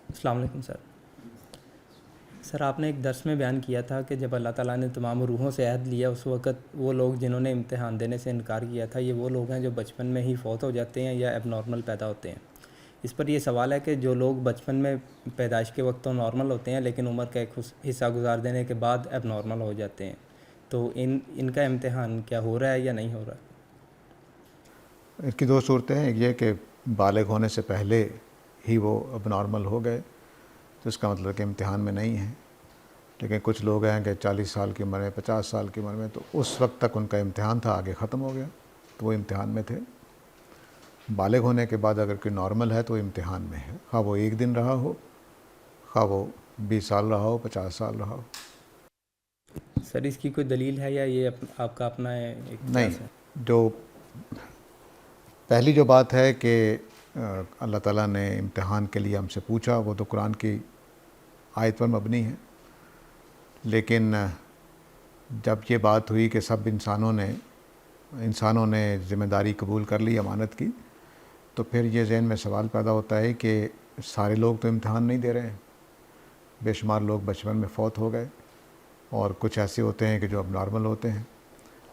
السلام علیکم سر. سر آپ نے ایک درس میں بیان کیا تھا کہ جب اللہ تعالیٰ نے تمام روحوں سے عہد لیا اس وقت وہ لوگ جنہوں نے امتحان دینے سے انکار کیا تھا یہ وہ لوگ ہیں جو بچپن میں ہی فوت ہو جاتے ہیں یا ایب نارمل پیدا ہوتے ہیں. اس پر یہ سوال ہے کہ جو لوگ بچپن میں پیدائش کے وقت تو نارمل ہوتے ہیں لیکن عمر کا ایک حصہ گزار دینے کے بعد ایب نارمل ہو جاتے ہیں، تو ان کا امتحان کیا ہو رہا ہے یا نہیں ہو رہا؟ اس کی دو صورتیں ہیں. ایک یہ کہ بالغ ہونے سے پہلے ہی وہ اب نارمل ہو گئے تو اس کا مطلب کہ امتحان میں نہیں ہیں. لیکن کچھ لوگ ہیں کہ 40 سال کی عمر میں 50 سال کی عمر میں تو اس وقت تک ان کا امتحان تھا، آگے ختم ہو گیا تو وہ امتحان میں تھے. بالغ ہونے کے بعد اگر کوئی نارمل ہے تو وہ امتحان میں ہے، خواہ وہ ایک دن رہا ہو، خواہ وہ 20 سال رہا ہو، 50 سال رہا ہو. سر اس کی کوئی دلیل ہے یا یہ آپ کا اپنا ایک نہیں، قیاس ہے؟ جو پہلی جو بات ہے کہ اللہ تعالیٰ نے امتحان کے لیے ہم سے پوچھا وہ تو قرآن کی آیت پر مبنی ہے. لیکن جب یہ بات ہوئی کہ سب انسانوں نے ذمہ داری قبول کر لی امانت کی، تو پھر یہ ذہن میں سوال پیدا ہوتا ہے کہ سارے لوگ تو امتحان نہیں دے رہے ہیں. بے شمار لوگ بچپن میں فوت ہو گئے اور کچھ ایسے ہوتے ہیں کہ جو اب نارمل ہوتے ہیں.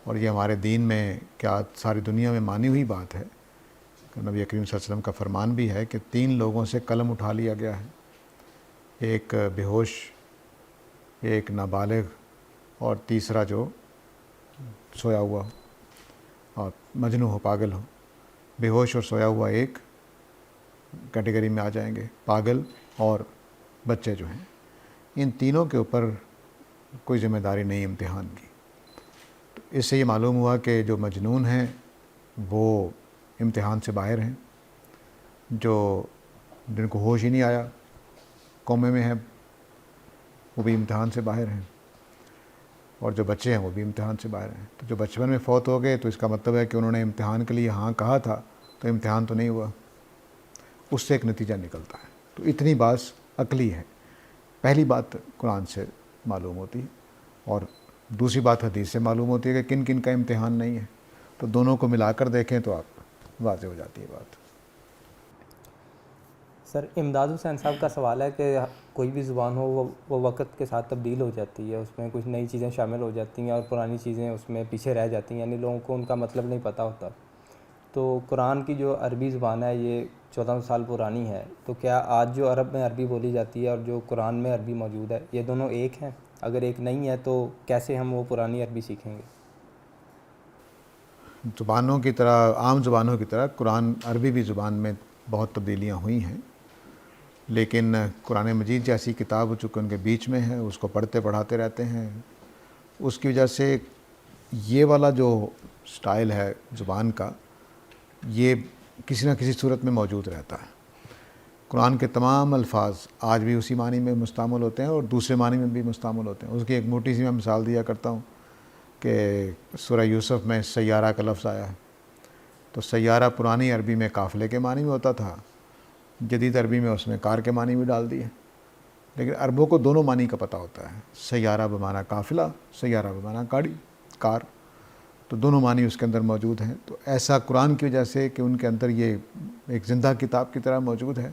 اور یہ ہمارے دین میں کیا ساری دنیا میں مانی ہوئی بات ہے کہ نبی کریم صلی اللہ علیہ وسلم کا فرمان بھی ہے کہ 3 لوگوں سے قلم اٹھا لیا گیا ہے، ایک بے ہوش، ایک نابالغ اور تیسرا جو سویا ہوا ہو اور مجنون ہو، پاگل ہو. بے ہوش اور سویا ہوا ایک کیٹیگری میں آ جائیں گے، پاگل اور بچے جو ہیں، ان تینوں کے اوپر کوئی ذمہ داری نہیں امتحان کی. اس سے یہ معلوم ہوا کہ جو مجنون ہیں وہ امتحان سے باہر ہیں، جن کو ہوش ہی نہیں آیا، کومے میں ہیں، وہ بھی امتحان سے باہر ہیں، اور جو بچے ہیں وہ بھی امتحان سے باہر ہیں. تو جو بچپن میں فوت ہو گئے تو اس کا مطلب ہے کہ انہوں نے امتحان کے لیے ہاں کہا تھا تو امتحان تو نہیں ہوا، اس سے ایک نتیجہ نکلتا ہے. تو اتنی بات عقلی ہے. پہلی بات قرآن سے معلوم ہوتی ہے اور دوسری بات حدیث سے معلوم ہوتی ہے کہ کن کن کا امتحان نہیں ہے. تو دونوں کو ملا کر دیکھیں تو آپ واضح ہو جاتی ہے بات. سر امداد حسین صاحب کا سوال ہے کہ کوئی بھی زبان ہو وہ وقت کے ساتھ تبدیل ہو جاتی ہے، اس میں کچھ نئی چیزیں شامل ہو جاتی ہیں اور پرانی چیزیں اس میں پیچھے رہ جاتی ہیں، یعنی لوگوں کو ان کا مطلب نہیں پتہ ہوتا. تو قرآن کی جو عربی زبان ہے یہ 1400 سال پرانی ہے، تو کیا آج جو عرب میں عربی بولی جاتی ہے اور جو قرآن میں عربی موجود ہے یہ دونوں ایک ہیں؟ اگر ایک نہیں ہے تو کیسے ہم وہ پرانی عربی سیکھیں گے؟ زبانوں کی طرح، عام زبانوں کی طرح قرآن عربی بھی زبان میں بہت تبدیلیاں ہوئی ہیں، لیکن قرآن مجید جیسی کتاب چونکہ ان کے بیچ میں ہے، اس کو پڑھتے پڑھاتے رہتے ہیں، اس کی وجہ سے یہ والا جو سٹائل ہے زبان کا یہ کسی نہ کسی صورت میں موجود رہتا ہے. قرآن کے تمام الفاظ آج بھی اسی معنی میں مستعمل ہوتے ہیں اور دوسرے معنی میں بھی مستعمل ہوتے ہیں. اس کی ایک موٹی سی میں مثال دیا کرتا ہوں کہ سورہ یوسف میں سیارہ کا لفظ آیا ہے، تو سیارہ پرانی عربی میں قافلے کے معنی میں ہوتا تھا، جدید عربی میں اس میں کار کے معنی بھی ڈال دیے. لیکن عربوں کو دونوں معنی کا پتہ ہوتا ہے، سیارہ بمعنی قافلہ، سیارہ بمعنی گاڑی، کار، تو دونوں معنی اس کے اندر موجود ہیں. تو ایسا قرآن کی وجہ سے کہ ان کے اندر یہ ایک زندہ کتاب کی طرح موجود ہے،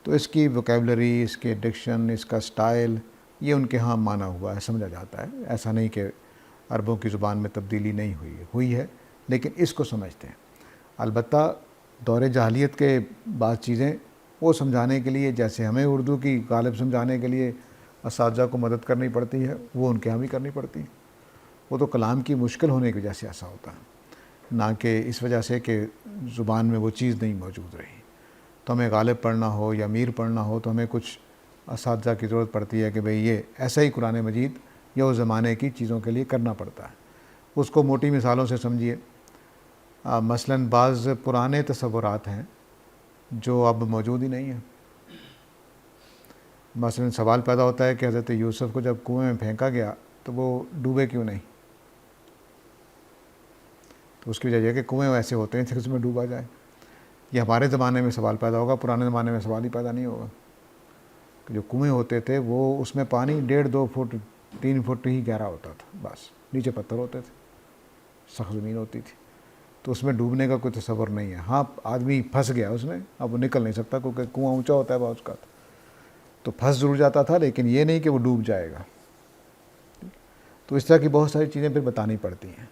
تو اس کی ووکیبلری، اس کے ڈکشن، اس کا سٹائل یہ ان کے ہاں مانا ہوا ہے، سمجھا جاتا ہے. ایسا نہیں کہ عربوں کی زبان میں تبدیلی نہیں ہوئی ہے، لیکن اس کو سمجھتے ہیں. البتہ دور جاہلیت کے بعض چیزیں وہ سمجھانے کے لیے، جیسے ہمیں اردو کی غالب سمجھانے کے لیے اساتذہ کو مدد کرنی پڑتی ہے، وہ ان کے ہاں بھی کرنی پڑتی ہے. وہ تو کلام کی مشکل ہونے کی وجہ سے ایسا ہوتا ہے، نہ کہ اس وجہ سے کہ زبان میں وہ چیز نہیں موجود رہی. تو ہمیں غالب پڑھنا ہو یا میر پڑھنا ہو تو ہمیں کچھ اساتذہ کی ضرورت پڑتی ہے کہ بھئی یہ ایسا ہی قرآن مجید یا اس زمانے کی چیزوں کے لیے کرنا پڑتا ہے. اس کو موٹی مثالوں سے سمجھیے. مثلاً بعض پرانے تصورات ہیں جو اب موجود ہی نہیں ہیں. مثلاً سوال پیدا ہوتا ہے کہ حضرت یوسف کو جب کنویں میں پھینکا گیا تو وہ ڈوبے کیوں نہیں؟ تو اس کی وجہ یہ کہ کنویں ایسے ہوتے ہیں کہ اس میں ڈوبا جائے. یہ ہمارے زمانے میں سوال پیدا ہوگا، پرانے زمانے میں سوال ہی پیدا نہیں ہوگا. کہ جو کنویں ہوتے تھے وہ اس میں پانی 1.5-2 فٹ 3 فٹ ہی گہرا ہوتا تھا، بس نیچے پتھر ہوتے تھے، سخت زمین ہوتی تھی، تو اس میں ڈوبنے کا کوئی تصور نہیں ہے. ہاں آدمی پھنس گیا اس میں، اب وہ نکل نہیں سکتا کیونکہ کنواں اونچا ہوتا ہے بہت کا. تو پھنس ضرور جاتا تھا، لیکن یہ نہیں کہ وہ ڈوب جائے گا. تو اس طرح کی بہت ساری چیزیں پھر بتانی پڑتی ہیں.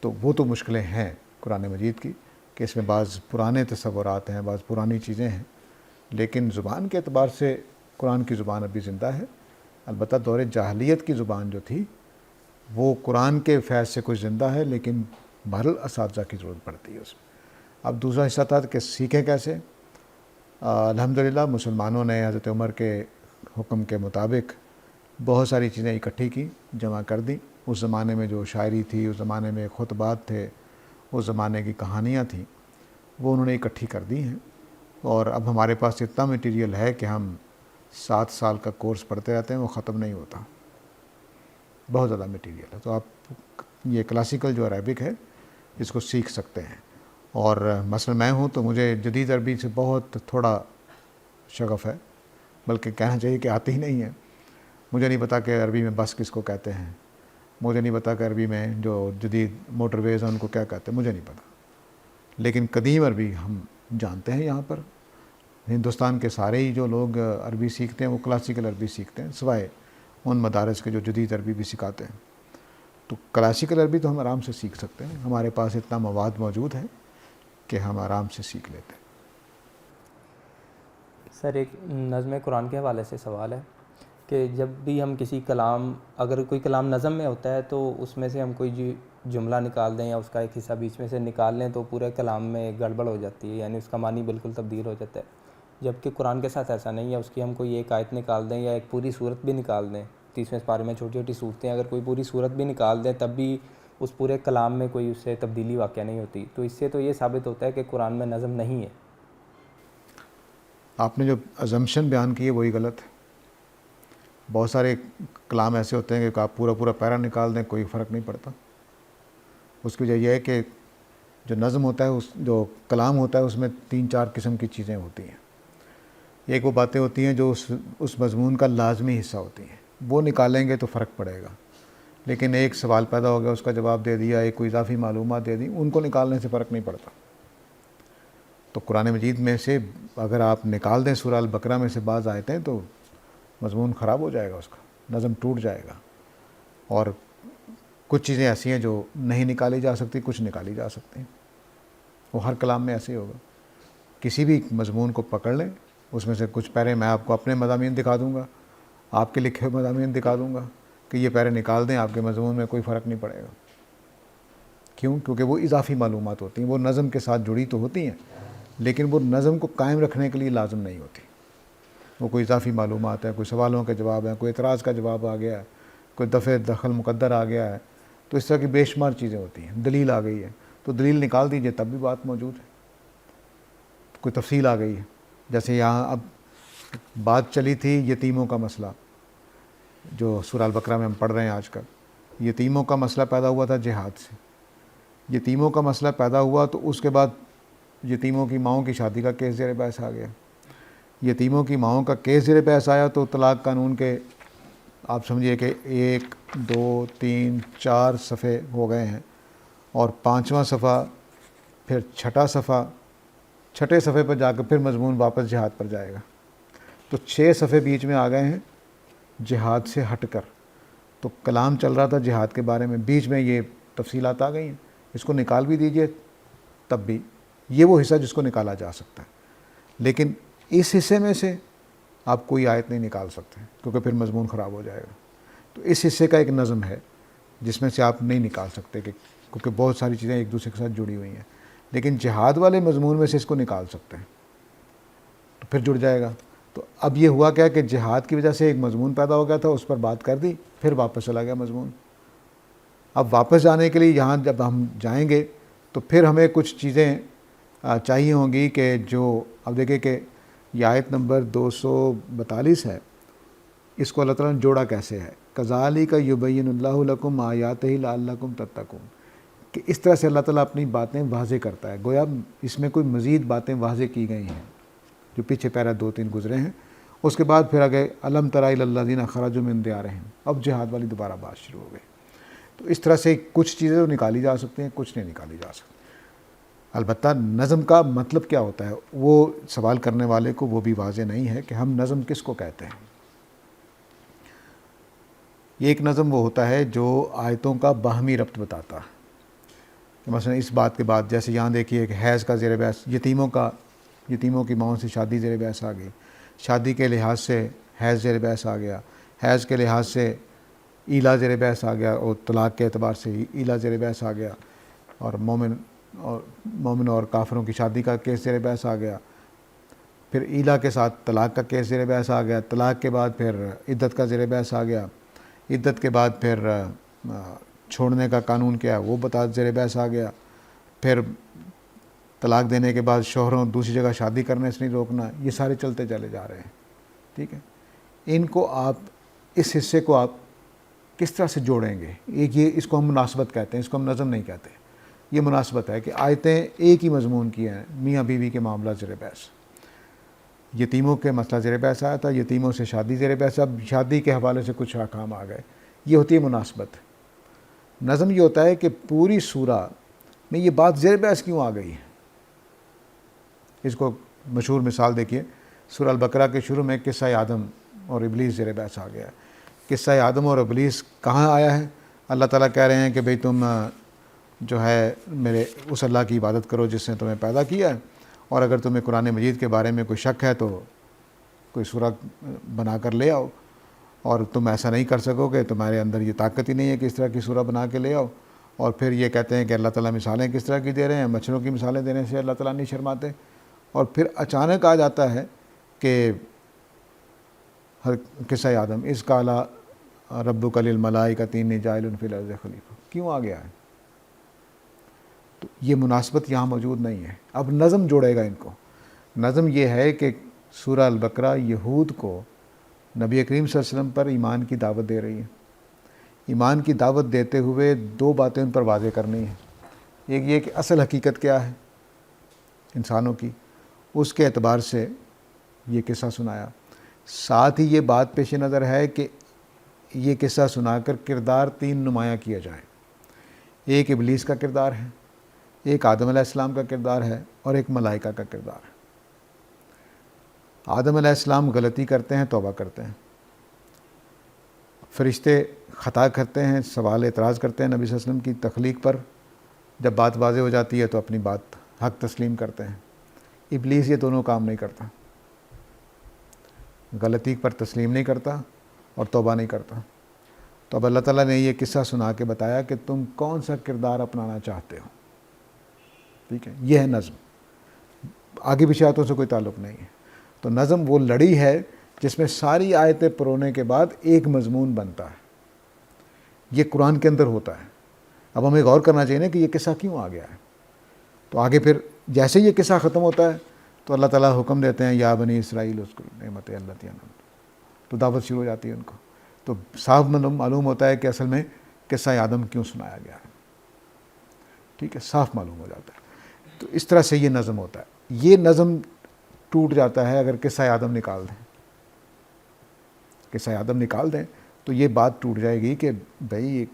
تو وہ تو مشکلیں ہیں قرآن مجید کی کہ اس میں بعض پرانے تصورات ہیں، بعض پرانی چیزیں ہیں، لیکن زبان کے اعتبار سے قرآن کی زبان ابھی زندہ ہے. البتہ دور جاہلیت کی زبان جو تھی وہ قرآن کے فیض سے کچھ زندہ ہے، لیکن بہرحال اساتذہ کی ضرورت پڑتی ہے اس میں. اب دوسرا حصہ تھا کہ سیکھیں کیسے. الحمدللہ مسلمانوں نے حضرت عمر کے حکم کے مطابق بہت ساری چیزیں اکٹھی کی، جمع کر دی. اس زمانے میں جو شاعری تھی، اس زمانے میں خطبات تھے، اس زمانے کی کہانیاں تھیں، وہ انہوں نے اکٹھی کر دی ہیں. اور اب ہمارے پاس اتنا مٹیریل ہے کہ ہم 7 سال کا کورس پڑھتے رہتے ہیں، وہ ختم نہیں ہوتا. بہت زیادہ مٹیریل ہے. تو آپ یہ کلاسیکل جو عربک ہے اس کو سیکھ سکتے ہیں. اور مثلا میں ہوں تو مجھے جدید عربی سے بہت تھوڑا شغف ہے، بلکہ کہنا چاہیے کہ آتی ہی نہیں ہے. مجھے نہیں پتا کہ عربی میں بس کس کو کہتے ہیں، مجھے نہیں پتا کہ عربی میں جو جدید موٹر ویز ہیں ان کو کیا کہتے ہیں، مجھے نہیں پتا. لیکن قدیم عربی ہم جانتے ہیں. یہاں پر ہندوستان کے سارے ہی جو لوگ عربی سیکھتے ہیں وہ کلاسیکل عربی سیکھتے ہیں، سوائے ان مدارس کے جو جدید عربی بھی سکھاتے ہیں. تو کلاسیکل عربی تو ہم آرام سے سیکھ سکتے ہیں. ہمارے پاس اتنا مواد موجود ہے کہ ہم آرام سے سیکھ لیتے ہیں. سر ایک نظم قرآن کے حوالے سے سوال ہے کہ جب بھی ہم کسی کلام، اگر کوئی کلام نظم میں ہوتا ہے تو اس میں سے ہم کوئی جملہ نکال دیں یا اس کا ایک حصہ بیچ میں سے نکال لیں تو پورے کلام میں گڑبڑ ہو جاتی ہے، یعنی اس کا معنی بالکل تبدیل ہو جاتا ہے. جبکہ قرآن کے ساتھ ایسا نہیں ہے. اس کی ہم کوئی ایک آیت نکال دیں یا ایک پوری صورت بھی نکال دیں، 30ویں پارے میں چھوٹی چھوٹی صورتیں، اگر کوئی پوری صورت بھی نکال دیں تب بھی اس پورے کلام میں کوئی اس سے تبدیلی واقع نہیں ہوتی. تو اس سے تو یہ ثابت ہوتا ہے کہ قرآن میں نظم نہیں ہے. آپ نے جو ازمپشن بیان کی ہے وہی غلط ہے. بہت سارے کلام ایسے ہوتے ہیں کہ آپ پورا پورا پیرا نکال دیں کوئی فرق نہیں پڑتا. اس کی وجہ یہ ہے کہ جو نظم ہوتا ہے، اس جو کلام ہوتا ہے اس میں 3-4 قسم کی چیزیں ہوتی ہیں. ایک وہ باتیں ہوتی ہیں جو اس مضمون کا لازمی حصہ ہوتی ہیں، وہ نکالیں گے تو فرق پڑے گا. لیکن ایک سوال پیدا ہو گیا، اس کا جواب دے دیا، ایک کوئی اضافی معلومات دے دی، ان کو نکالنے سے فرق نہیں پڑتا. تو قرآن مجید میں سے اگر آپ نکال دیں سورہ البقرہ میں سے بعض آیتیں تو مضمون خراب ہو جائے گا، اس کا نظم ٹوٹ جائے گا. اور کچھ چیزیں ایسی ہیں جو نہیں نکالی جا سکتی، کچھ نکالی جا سکتی ہیں. وہ ہر کلام میں ایسے ہی ہوگا. کسی بھی مضمون کو پکڑ لیں، اس میں سے کچھ پیرے میں آپ کو اپنے مضامین دکھا دوں گا، آپ کے لکھے ہوئے مضامین دکھا دوں گا کہ یہ پیرے نکال دیں، آپ کے مضمون میں کوئی فرق نہیں پڑے گا. کیوں؟ کیونکہ وہ اضافی معلومات ہوتی ہیں، وہ نظم کے ساتھ جڑی تو ہوتی ہیں لیکن وہ نظم کو قائم رکھنے کے لیے لازم نہیں ہوتی. وہ کوئی اضافی معلومات ہے، کوئی سوالوں کے جواب ہیں، کوئی اعتراض کا جواب آ گیا ہے، کوئی دفع دخل مقدر آ گیا ہے. تو اس طرح کی بے شمار چیزیں ہوتی ہیں. دلیل آ گئی ہے تو دلیل نکال دیجئے تب بھی بات موجود ہے. کوئی تفصیل آ گئی ہے، جیسے یہاں اب بات چلی تھی یتیموں کا مسئلہ جو سورہ البقرہ میں ہم پڑھ رہے ہیں آج کل. یتیموں کا مسئلہ پیدا ہوا تھا جہاد سے. یتیموں کا مسئلہ پیدا ہوا تو اس کے بعد یتیموں کی ماؤں کی شادی کا کیس زیر بحث آ گیا. یتیموں کی ماؤں کا کیس زیر بحث آیا تو طلاق قانون کے آپ سمجھیے کہ 1 2 3 4 صفحے ہو گئے ہیں، اور 5واں صفحہ پھر 6واں صفحہ، 6 صفحے پر جا کر پھر مضمون واپس جہاد پر جائے گا. تو 6 صفحے بیچ میں آ گئے ہیں جہاد سے ہٹ کر. تو کلام چل رہا تھا جہاد کے بارے میں، بیچ میں یہ تفصیلات آ گئی ہیں. اس کو نکال بھی دیجئے تب بھی یہ وہ حصہ جس کو نکالا جا سکتا ہے. لیکن اس حصے میں سے آپ کوئی آیت نہیں نکال سکتے کیونکہ پھر مضمون خراب ہو جائے گا. تو اس حصے کا ایک نظم ہے جس میں سے آپ نہیں نکال سکتے کیونکہ بہت ساری چیزیں ایک دوسرے کے ساتھ جڑی ہوئی ہیں. لیکن جہاد والے مضمون میں سے اس کو نکال سکتے ہیں تو پھر جڑ جائے گا. تو اب یہ ہوا کیا کہ جہاد کی وجہ سے ایک مضمون پیدا ہو گیا تھا، اس پر بات کر دی، پھر واپس چلا گیا مضمون. اب واپس جانے کے لیے یہاں جب ہم جائیں گے تو پھر ہمیں کچھ چیزیں چاہیے ہوں گی کہ جو اب دیکھیں کہ یہ آیت نمبر 242 ہے، اس کو اللہ تعالیٰ نے جوڑا کیسے ہے؟ کذالک یبین اللہ لکم آیاتہ لعلکم تتقون، کہ اس طرح سے اللہ تعالیٰ اپنی باتیں واضح کرتا ہے. گویا اس میں کوئی مزید باتیں واضح کی گئی ہیں جو پیچھے پیرا 2-3 گزرے ہیں. اس کے بعد پھر آگے الم تر الی الذین خرجوا من دیارہم، اب جہاد والی دوبارہ بات شروع ہو گئی. تو اس طرح سے کچھ چیزیں تو نکالی جا سکتی ہیں، کچھ نہیں نکالی جا سکتی. البتہ نظم کا مطلب کیا ہوتا ہے وہ سوال کرنے والے کو وہ بھی واضح نہیں ہے کہ ہم نظم کس کو کہتے ہیں۔ یہ ایک نظم وہ ہوتا ہے جو آیتوں کا باہمی ربط بتاتا ہے، کہ مثلا اس بات کے بعد جیسے یہاں دیکھیے کہ حیض کا زیر بحث، یتیموں کی ماؤں سے شادی زیر بحث آ گئی، شادی کے لحاظ سے حیض زیر بحث آ گیا، حیض کے لحاظ سے ایلا زیر بحث آ گیا، اور طلاق کے اعتبار سے ایلا زیر بحث آ گیا، اور مومن اور کافروں کی شادی کا کیس زیر بحث آ گیا، پھر ایلا کے ساتھ طلاق کا کیس زیر بحث آ گیا، طلاق کے بعد پھر عدت کا زیر بحث آ گیا، عدت کے بعد پھر چھوڑنے کا قانون کیا ہے وہ بتا زیر بحث آ گیا، پھر طلاق دینے کے بعد شوہروں دوسری جگہ شادی کرنے سے نہیں روکنا، یہ سارے چلتے چلے جا رہے ہیں، ٹھیک ہے۔ ان کو آپ اس حصے کو آپ کس طرح سے جوڑیں گے؟ ایک یہ اس کو ہم مناسبت کہتے ہیں، اس کو ہم نظم نہیں کہتے، یہ مناسبت ہے کہ آیتیں ایک ہی مضمون کی ہیں، میاں بیوی کے معاملہ زیر بحث، یتیموں کے مسئلہ زیر بحث آیا تھا، یتیموں سے شادی زیر بحث، اب شادی کے حوالے سے کچھ احکام آ گئے، یہ ہوتی ہے مناسبت۔ نظم یہ ہوتا ہے کہ پوری سورہ میں یہ بات زیر بحث کیوں آ گئی ہے۔ اس کو مشہور مثال دیکھیے، سورہ البقرہ کے شروع میں قصہ آدم اور ابلیس زیر بحث آ گیا ہے۔ قصہ آدم اور ابلیس کہاں آیا ہے؟ اللہ تعالیٰ کہہ رہے ہیں کہ بھئی تم جو ہے میرے اس اللہ کی عبادت کرو جس نے تمہیں پیدا کیا ہے، اور اگر تمہیں قرآن مجید کے بارے میں کوئی شک ہے تو کوئی سورہ بنا کر لے آؤ، اور تم ایسا نہیں کر سکو گے، تمہارے اندر یہ طاقت ہی نہیں ہے کہ اس طرح کی سورہ بنا کے لے آؤ۔ اور پھر یہ کہتے ہیں کہ اللہ تعالیٰ مثالیں کس طرح کی دے رہے ہیں، مچھروں کی مثالیں دینے سے اللہ تعالیٰ نہیں شرماتے، اور پھر اچانک آ جاتا ہے کہ قصہ آدم اس قالا ربک للملائکۃ انی جاعل فی الارض خلیفہ کیوں آ گیا ہے؟ تو یہ مناسبت یہاں موجود نہیں ہے۔ اب نظم جوڑے گا ان کو۔ نظم یہ ہے کہ سورہ البقرہ یہود کو نبی کریم صلی اللہ علیہ وسلم پر ایمان کی دعوت دے رہی ہے، ایمان کی دعوت دیتے ہوئے دو باتیں ان پر واضح کرنی ہیں۔ ایک یہ کہ اصل حقیقت کیا ہے انسانوں کی، اس کے اعتبار سے یہ قصہ سنایا، ساتھ ہی یہ بات پیش نظر ہے کہ یہ قصہ سنا کر کردار تین نمایاں کیا جائیں۔ ایک ابلیس کا کردار ہے، ایک آدم علیہ السلام کا کردار ہے، اور ایک ملائکہ کا کردار ہے۔ آدم علیہ السلام غلطی کرتے ہیں، توبہ کرتے ہیں، فرشتے خطا کرتے ہیں، سوال اعتراض کرتے ہیں نبی صلی اللہ علیہ وسلم کی تخلیق پر، جب بات واضح ہو جاتی ہے تو اپنی بات حق تسلیم کرتے ہیں۔ ابلیس یہ دونوں کام نہیں کرتا، غلطی پر تسلیم نہیں کرتا اور توبہ نہیں کرتا۔ تو اب اللہ تعالیٰ نے یہ قصہ سنا کے بتایا کہ تم کون سا کردار اپنانا چاہتے ہو، ٹھیک ہے، یہ ہے نظم، آگے پیچھے آیتوں سے کوئی تعلق نہیں ہے۔ تو نظم وہ لڑی ہے جس میں ساری آیتیں پرونے کے بعد ایک مضمون بنتا ہے، یہ قرآن کے اندر ہوتا ہے۔ اب ہمیں غور کرنا چاہیے نا کہ یہ قصہ کیوں آ گیا ہے۔ تو آگے پھر جیسے یہ قصہ ختم ہوتا ہے تو اللہ تعالیٰ حکم دیتے ہیں یا بنی اسرائیل اذکروا نعمت التی انعمت، تو دعوت شروع ہو جاتی ہے ان کو۔ تو صاف معلوم ہوتا ہے کہ اصل میں قصہ آدم کیوں سنایا گیا ہے، ٹھیک ہے، صاف معلوم ہو جاتا ہے۔ تو اس طرح سے یہ نظم ہوتا ہے۔ یہ نظم ٹوٹ جاتا ہے اگر قصہ آدم نکال دیں، قصہ آدم نکال دیں تو یہ بات ٹوٹ جائے گی کہ بھئی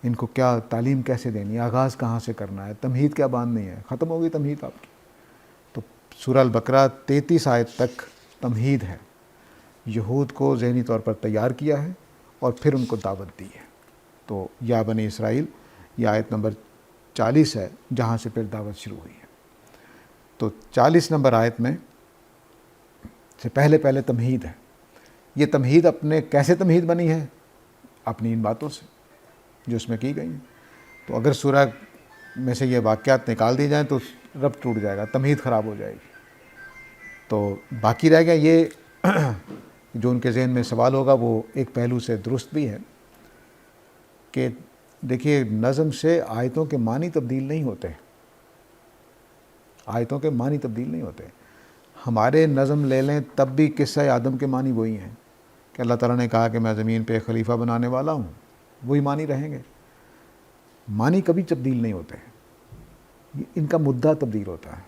ان کو کیا تعلیم کیسے دینی ہے، آغاز کہاں سے کرنا ہے، تمہید کیا باندھنی ہے، ختم ہو گئی تمہید آپ کی۔ تو سورہ البقرہ 33 آیت تک تمہید ہے، یہود کو ذہنی طور پر تیار کیا ہے اور پھر ان کو دعوت دی ہے۔ تو یا بنی اسرائیل یہ آیت نمبر 40 ہے جہاں سے پھر دعوت شروع ہوئی ہے۔ تو 40 نمبر آیت میں سے پہلے تمہید ہے۔ یہ تمہید اپنے کیسے تمہید بنی ہے؟ اپنی ان باتوں سے جو اس میں کی گئی ہیں۔ تو اگر سورہ میں سے یہ واقعات نکال دی جائیں تو ربط ٹوٹ جائے گا، تمہید خراب ہو جائے گی۔ تو باقی رہ گیا یہ جو ان کے ذہن میں سوال ہوگا، وہ ایک پہلو سے درست بھی ہے کہ دیکھیے نظم سے آیتوں کے معنی تبدیل نہیں ہوتے، آیتوں کے معنی تبدیل نہیں ہوتے۔ ہمارے نظم لے لیں تب بھی قصہ آدم کے معنی وہی ہیں کہ اللہ تعالیٰ نے کہا کہ میں زمین پہ خلیفہ بنانے والا ہوں، وہی معنی رہیں گے، معنی کبھی تبدیل نہیں ہوتے۔ ان کا مدعا تبدیل ہوتا ہے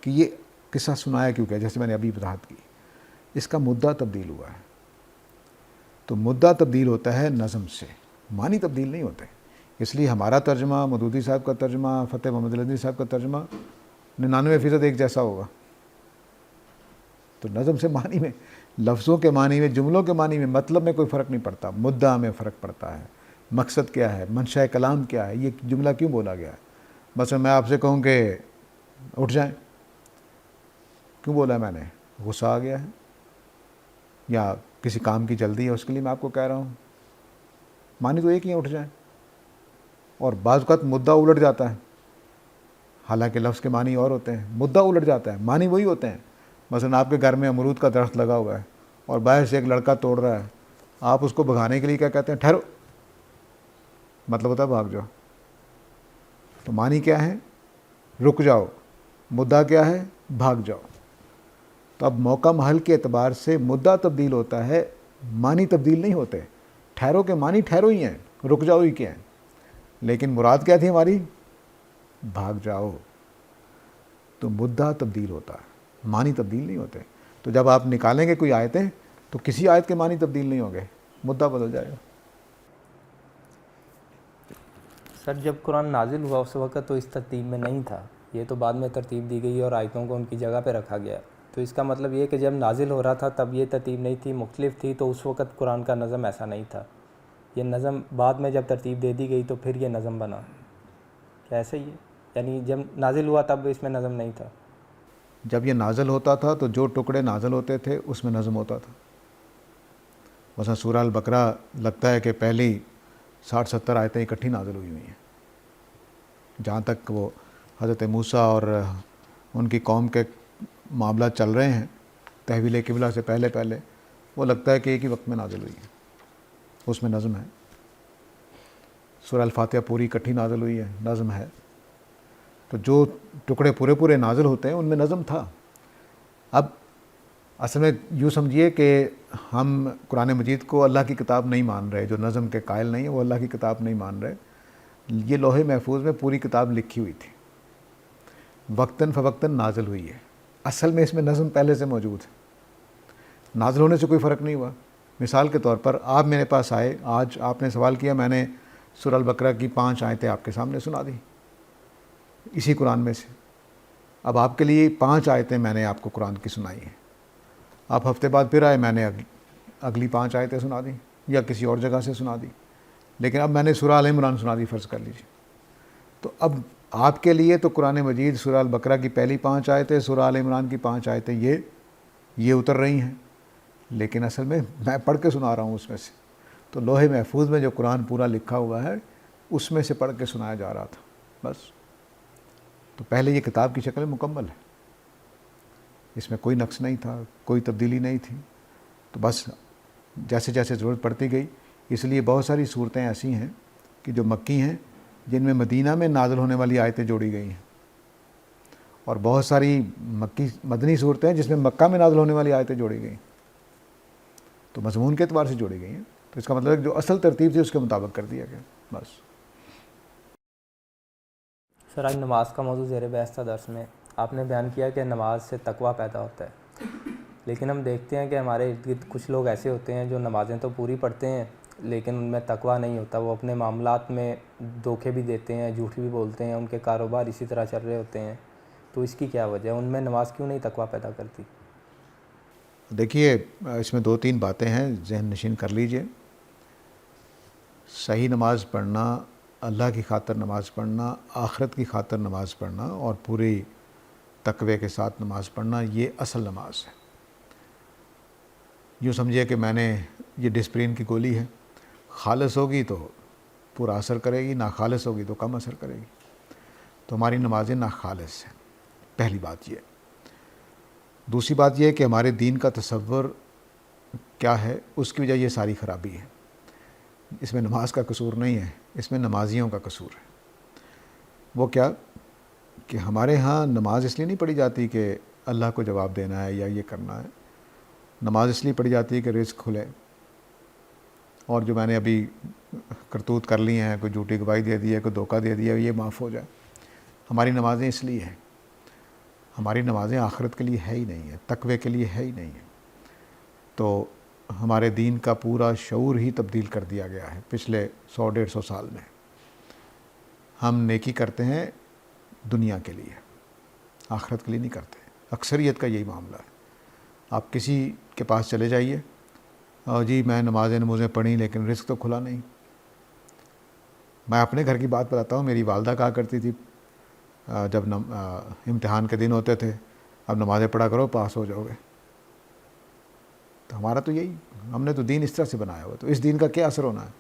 کہ یہ قصہ سنایا کیوں کہ جیسے میں نے ابھی وضاحت کی، اس کا مدعا تبدیل ہوا ہے۔ تو مدعا تبدیل ہوتا ہے نظم سے، معنی تبدیل نہیں ہوتے۔ اس لیے ہمارا ترجمہ، مودودی صاحب کا ترجمہ، فتح محمد الہدی صاحب کا ترجمہ 99% ایک جیسا ہوگا. تو نظم سے معنی میں، لفظوں کے معنی میں، جملوں کے معنی میں، مطلب میں کوئی فرق نہیں پڑتا، مدعا میں فرق پڑتا ہے. مقصد کیا ہے، منشاء کلام کیا ہے، یہ جملہ کیوں بولا گیا ہے. مثلا میں آپ سے کہوں کہ اٹھ جائیں، کیوں بولا ہے میں نے؟ غصہ آ گیا ہے یا کسی کام کی جلدی ہے، اس کے لیے میں آپ کو کہہ رہا ہوں. معنی تو ایک ہی ہے، اٹھ جائیں. اور بعض اوقات مدعا الٹ جاتا ہے، حالانکہ لفظ کے معنی اور ہوتے ہیں، مدعا الٹ جاتا ہے، معنی وہی ہوتے ہیں. مثلا آپ کے گھر میں امرود کا درخت لگا ہوا ہے اور باہر سے ایک لڑکا توڑ رہا ہے، آپ اس کو بھگانے کے لیے کیا کہتے ہیں؟ ٹھہرو. مطلب ہوتا ہے بھاگ جاؤ. تو معنی کیا ہے؟ رک جاؤ. مدعا کیا ہے؟ بھاگ جاؤ. تو اب موقع محل کے اعتبار سے مدعا تبدیل ہوتا ہے، معنی تبدیل نہیں ہوتے. ٹھہرو کے معنی ٹھہرو ہی ہیں، رک جاؤ ہی کیا ہے. لیکن مراد کیا تھی ہماری؟ بھاگ جاؤ. تو مدعا تبدیل ہوتا ہے، معنی تبدیل نہیں ہوتے. تو جب آپ نکالیں گے کوئی آیتیں تو کسی آیت کے معنی تبدیل نہیں ہوں گے، مدعا بدل جائے گا. سر جب قرآن نازل ہوا اس وقت تو اس ترتیب میں نہیں تھا، یہ تو بعد میں ترتیب دی گئی اور آیتوں کو ان کی جگہ پہ رکھا گیا. تو اس کا مطلب یہ کہ جب نازل ہو رہا تھا تب یہ ترتیب نہیں تھی، مختلف تھی، تو اس وقت قرآن کا نظم ایسا نہیں تھا. یہ نظم بعد میں جب ترتیب دے دی گئی تو پھر یہ نظم بنا. کیا ایسے ہی ہے؟ یعنی جب نازل ہوا تب اس میں نظم نہیں تھا؟ جب یہ نازل ہوتا تھا تو جو ٹکڑے نازل ہوتے تھے اس میں نظم ہوتا تھا. مثلا سورہ البقرہ لگتا ہے کہ پہلی 60-70 آیتیں اکٹھی نازل ہوئی ہوئی ہیں. جہاں تک وہ حضرت موسیٰ اور ان کی قوم کے معاملات چل رہے ہیں تحویل قبلہ سے پہلے وہ لگتا ہے کہ ایک ہی وقت میں نازل ہوئی ہے، اس میں نظم ہے. سورہ الفاتحہ پوری اکٹھی نازل ہوئی ہے، نظم ہے. تو جو ٹکڑے پورے نازل ہوتے ہیں ان میں نظم تھا. اب اصل میں یوں سمجھیے کہ ہم قرآن مجید کو اللہ کی کتاب نہیں مان رہے، جو نظم کے قائل نہیں ہیں وہ اللہ کی کتاب نہیں مان رہے. یہ لوح محفوظ میں پوری کتاب لکھی ہوئی تھی، وقتاً فوقتاً نازل ہوئی ہے. اصل میں اس میں نظم پہلے سے موجود ہے، نازل ہونے سے کوئی فرق نہیں ہوا. مثال کے طور پر آپ میرے پاس آئے، آج آپ نے سوال کیا، میں نے سورہ البقرہ کی 5 آیتیں آپ کے سامنے سنا دی اسی قرآن میں سے. اب آپ کے لیے 5 آیتیں میں نے آپ کو قرآن کی سنائی ہیں. آپ ہفتے بعد پھر آئے، میں نے اگلی 5 آیتیں سنا دی یا کسی اور جگہ سے سنا دی. لیکن اب میں نے سورہ آل عمران سنا دی فرض کر لیجیے. تو اب آپ کے لیے تو قرآن مجید سورہ البقرہ کی پہلی 5 آیتیں، سورہ آل عمران کی 5 آیتیں یہ اتر رہی ہیں، لیکن اصل میں پڑھ کے سنا رہا ہوں اس میں سے. تو لوح محفوظ میں جو قرآن پورا لکھا ہوا ہے اس میں سے پڑھ کے سنایا جا رہا تھا بس. تو پہلے یہ کتاب کی شکل مکمل ہے، اس میں کوئی نقص نہیں تھا، کوئی تبدیلی نہیں تھی. تو بس جیسے جیسے ضرورت پڑتی گئی، اس لیے بہت ساری صورتیں ایسی ہیں کہ جو مکی ہیں جن میں مدینہ میں نازل ہونے والی آیتیں جوڑی گئی ہیں، اور بہت ساری مدنی صورتیں ہیں جس میں مکہ میں نازل ہونے والی آیتیں جوڑی گئیں. تو مضمون کے اعتبار سے جوڑی گئی ہیں. تو اس کا مطلب ہے کہ جو اصل ترتیب تھی اس کے مطابق کر دیا گیا بس. سر آج نماز کا موضوع زیر بحث تھا درس میں. آپ نے بیان کیا کہ نماز سے تقویٰ پیدا ہوتا ہے، لیکن ہم دیکھتے ہیں کہ ہمارے ارد گرد کچھ لوگ ایسے ہوتے ہیں جو نمازیں تو پوری پڑھتے ہیں لیکن ان میں تقویٰ نہیں ہوتا. وہ اپنے معاملات میں دھوکے بھی دیتے ہیں، جھوٹ بھی بولتے ہیں، ان کے کاروبار اسی طرح چل رہے ہوتے ہیں. تو اس کی کیا وجہ ہے؟ ان میں نماز کیوں نہیں تقویٰ پیدا کرتی؟ دیکھیے اس میں 2-3 باتیں ہیں، ذہن نشین کر لیجئے. صحیح نماز پڑھنا، اللہ کی خاطر نماز پڑھنا، آخرت کی خاطر نماز پڑھنا اور پوری تقوی کے ساتھ نماز پڑھنا، یہ اصل نماز ہے. یوں سمجھیے کہ میں نے یہ ڈسپرین کی گولی ہے، خالص ہوگی تو پورا اثر کرے گی، ناخالص ہوگی تو کم اثر کرے گی. تو ہماری نمازیں ناخالص ہیں، پہلی بات یہ. دوسری بات یہ کہ ہمارے دین کا تصور کیا ہے، اس کی وجہ یہ ساری خرابی ہے. اس میں نماز کا قصور نہیں ہے، اس میں نمازیوں کا قصور ہے. وہ کیا کہ ہمارے ہاں نماز اس لیے نہیں پڑھی جاتی کہ اللہ کو جواب دینا ہے یا یہ کرنا ہے. نماز اس لیے پڑھی جاتی ہے کہ رزق کھلے. اور جو میں نے ابھی کرتوت کر لی ہیں، کوئی جھوٹی گواہی دے دی ہے، کوئی دھوکہ دے دیا، یہ معاف ہو جائے. ہماری نمازیں اس لیے ہیں. ہماری نمازیں آخرت کے لیے ہے ہی نہیں ہیں، تقوی کے لیے ہے ہی نہیں ہیں. تو ہمارے دین کا پورا شعور ہی تبدیل کر دیا گیا ہے پچھلے 100-150 سال میں. ہم نیکی کرتے ہیں دنیا کے لیے، آخرت کے لیے نہیں کرتے۔ اکثریت کا یہی معاملہ ہے۔ آپ کسی کے پاس چلے جائیے، اور جی میں نمازیں پڑھی لیکن رزق تو کھلا نہیں۔ میں اپنے گھر کی بات بتاتا ہوں، میری والدہ کہا کرتی تھی جب امتحان کے دن ہوتے تھے، اب نمازیں پڑھا کرو پاس ہو جاؤ گے۔ تو ہمارا تو یہی، ہم نے تو دین اس طرح سے بنایا ہوا، تو اس دین کا کیا اثر ہونا ہے؟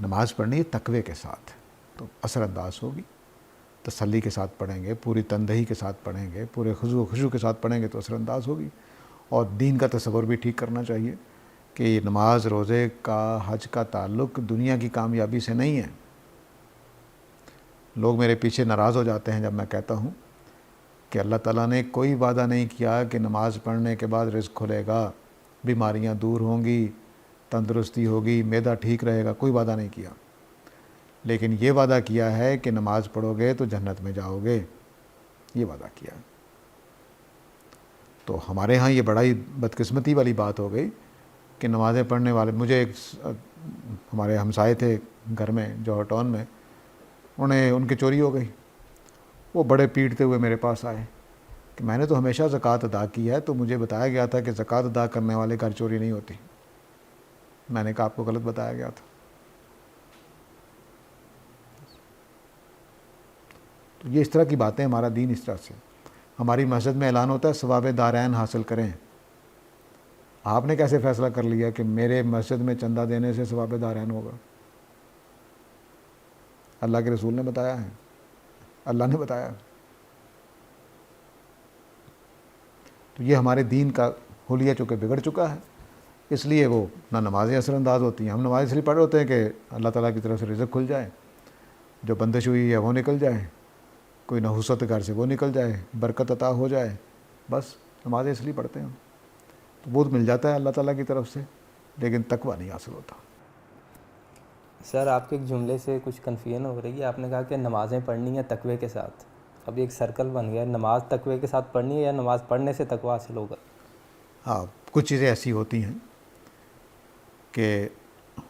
نماز پڑھنی ہے تقوی کے ساتھ تو اثر انداز ہوگی، تسلی کے ساتھ پڑھیں گے، پوری تندہی کے ساتھ پڑھیں گے، پورے خضوع کے ساتھ پڑھیں گے تو اثر انداز ہوگی۔ اور دین کا تصور بھی ٹھیک کرنا چاہیے کہ یہ نماز، روزے کا، حج کا تعلق دنیا کی کامیابی سے نہیں ہے۔ لوگ میرے پیچھے ناراض ہو جاتے ہیں جب میں کہتا ہوں کہ اللہ تعالیٰ نے کوئی وعدہ نہیں کیا کہ نماز پڑھنے کے بعد رزق کھلے گا، بیماریاں دور ہوں گی، تندرستی ہوگی، معدہ ٹھیک رہے گا، کوئی وعدہ نہیں کیا۔ لیکن یہ وعدہ کیا ہے کہ نماز پڑھو گے تو جنت میں جاؤ گے، یہ وعدہ کیا۔ تو ہمارے ہاں یہ بڑا ہی بدقسمتی والی بات ہو گئی کہ نمازیں پڑھنے والے، مجھے ہمارے ہمسائے تھے گھر میں جوہر ٹاؤن میں، ان کی چوری ہو گئی۔ وہ بڑے پیٹتے ہوئے میرے پاس آئے کہ میں نے تو ہمیشہ زکوٰۃ ادا کی ہے، تو مجھے بتایا گیا تھا کہ زکوٰۃ ادا کرنے والے گھر چوری نہیں ہوتی۔ میں نے کہا آپ کو غلط بتایا گیا تھا۔ تو یہ اس طرح کی باتیں، ہمارا دین اس طرح سے، ہماری مسجد میں اعلان ہوتا ہے ثواب دارین حاصل کریں۔ آپ نے کیسے فیصلہ کر لیا کہ میرے مسجد میں چندہ دینے سے ثواب دارین ہوگا؟ اللہ کے رسول نے بتایا ہے، اللہ نے بتایا۔ تو یہ ہمارے دین کا حلیہ چونکہ بگڑ چکا ہے، اس لیے وہ نہ نمازیں اثر انداز ہوتی ہیں۔ ہم نمازیں اس لیے پڑھ رہے ہوتے ہیں کہ اللہ تعالیٰ کی طرف سے رزق کھل جائے، جو بندش ہوئی ہے وہ نکل جائے، کوئی نحوست گھر سے وہ نکل جائے، برکت عطا ہو جائے، بس نمازیں اس لیے پڑھتے ہیں ہم۔ تو وہ مل جاتا ہے اللہ تعالیٰ کی طرف سے، لیکن تقویٰ نہیں حاصل ہوتا۔ سر آپ کے ایک جملے سے کچھ کنفیوژن ہو رہی ہے، آپ نے کہا کہ نمازیں پڑھنی ہیں تقوی کے ساتھ۔ اب ایک سرکل بن گیا، نماز تقوی کے ساتھ پڑھنی ہے یا نماز پڑھنے سے تقویٰ حاصل ہوگا؟ ہاں، کچھ چیزیں ایسی ہوتی ہیں کہ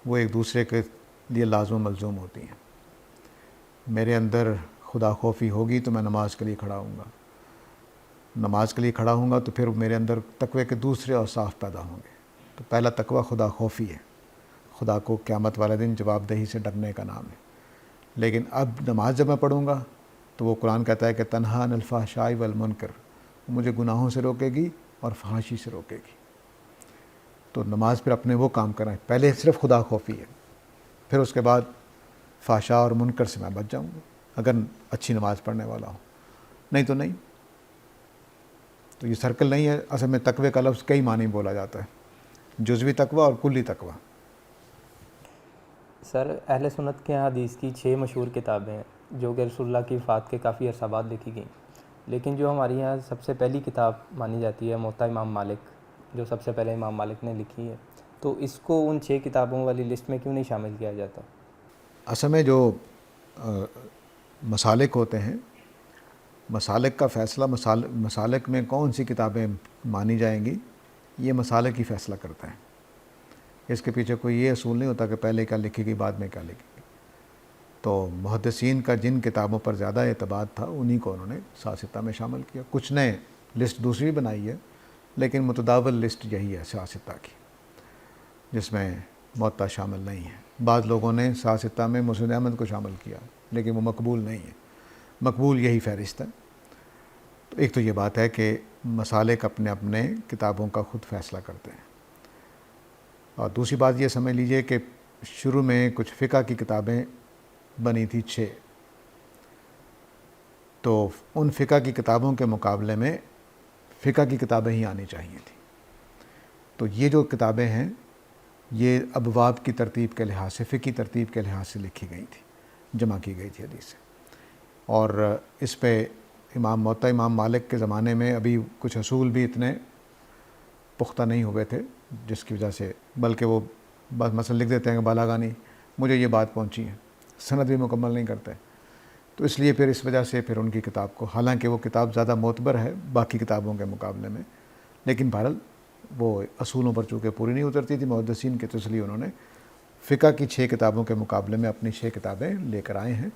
وہ ایک دوسرے کے لیے لازم و ملزوم ہوتی ہیں۔ میرے اندر خدا خوفی ہوگی تو میں نماز کے لیے کھڑا ہوں گا، نماز کے لیے کھڑا ہوں گا تو پھر میرے اندر تقوی کے دوسرے اوصاف پیدا ہوں گے۔ تو پہلا تقویٰ خدا خوفی ہے، خدا کو قیامت والے دن جواب دہی سے ڈرنے کا نام ہے۔ لیکن اب نماز جب میں پڑھوں گا تو وہ قرآن کہتا ہے کہ تنہا عن الفحشاء والمنکر، مجھے گناہوں سے روکے گی اور فحاشی سے روکے گی۔ تو نماز پھر اپنے وہ کام کریں، پہلے صرف خدا خوفی ہے، پھر اس کے بعد فحشاء اور منکر سے میں بچ جاؤں گا اگر اچھی نماز پڑھنے والا ہوں، نہیں تو نہیں۔ تو یہ سرکل نہیں ہے۔ اصل میں تقوی کا لفظ کئی معنی بولا جاتا ہے، جزوی تقوی اور کلی تقوی۔ سر اہل سنت کے یہاں حدیث کی 6 مشہور کتابیں ہیں جو کہ رسول اللہ کی وفات کے کافی عرصہ بعد لکھی گئیں، لیکن جو ہمارے یہاں سب سے پہلی کتاب مانی جاتی ہے موطا امام مالک، جو سب سے پہلے امام مالک نے لکھی ہے، تو اس کو ان 6 کتابوں والی لسٹ میں کیوں نہیں شامل کیا جاتا؟ اصل میں جو مسالک ہوتے ہیں، مسالک کا فیصلہ، مسالک میں کون سی کتابیں مانی جائیں گی، یہ مسالک ہی فیصلہ کرتا ہے۔ اس کے پیچھے کوئی یہ اصول نہیں ہوتا کہ پہلے کیا لکھی گئی بعد میں کیا لکھی گئی۔ تو محدثین کا جن کتابوں پر زیادہ اعتماد تھا انہی کو انہوں نے سیاستہ میں شامل کیا۔ کچھ نے لسٹ دوسری بنائی ہے، لیکن متداول لسٹ یہی ہے سیاستہ کی، جس میں موطا شامل نہیں ہے۔ بعض لوگوں نے سیاستہ میں مسند احمد کو شامل کیا، لیکن وہ مقبول نہیں ہے، مقبول یہی فہرست ہے۔ تو ایک تو یہ بات ہے کہ مسالک اپنے اپنے کتابوں کا خود فیصلہ کرتے ہیں، اور دوسری بات یہ سمجھ لیجئے کہ شروع میں کچھ فقہ کی کتابیں بنی تھی 6، تو ان فقہ کی کتابوں کے مقابلے میں فقہ کی کتابیں ہی آنی چاہیے تھیں۔ تو یہ جو کتابیں ہیں یہ ابواب کی ترتیب کے لحاظ سے، فقہی ترتیب کے لحاظ سے لکھی گئی تھی، جمع کی گئی تھی حدیث سے۔ اور اس پہ موطا امام مالک کے زمانے میں ابھی کچھ اصول بھی اتنے پختہ نہیں ہوئے تھے، جس کی وجہ سے، بلکہ وہ بس مثلا لکھ دیتے ہیں کہ بالاغانی مجھے یہ بات پہنچی ہے، سند بھی مکمل نہیں کرتے۔ تو اس لیے پھر اس وجہ سے پھر ان کی کتاب کو، حالانکہ وہ کتاب زیادہ معتبر ہے باقی کتابوں کے مقابلے میں، لیکن بہرحال وہ اصولوں پر چونکہ پوری نہیں اترتی تھی محدثین کے، تو اس لیے انہوں نے فقہ کی 6 کتابوں کے مقابلے میں اپنی 6 کتابیں لے کر آئے ہیں۔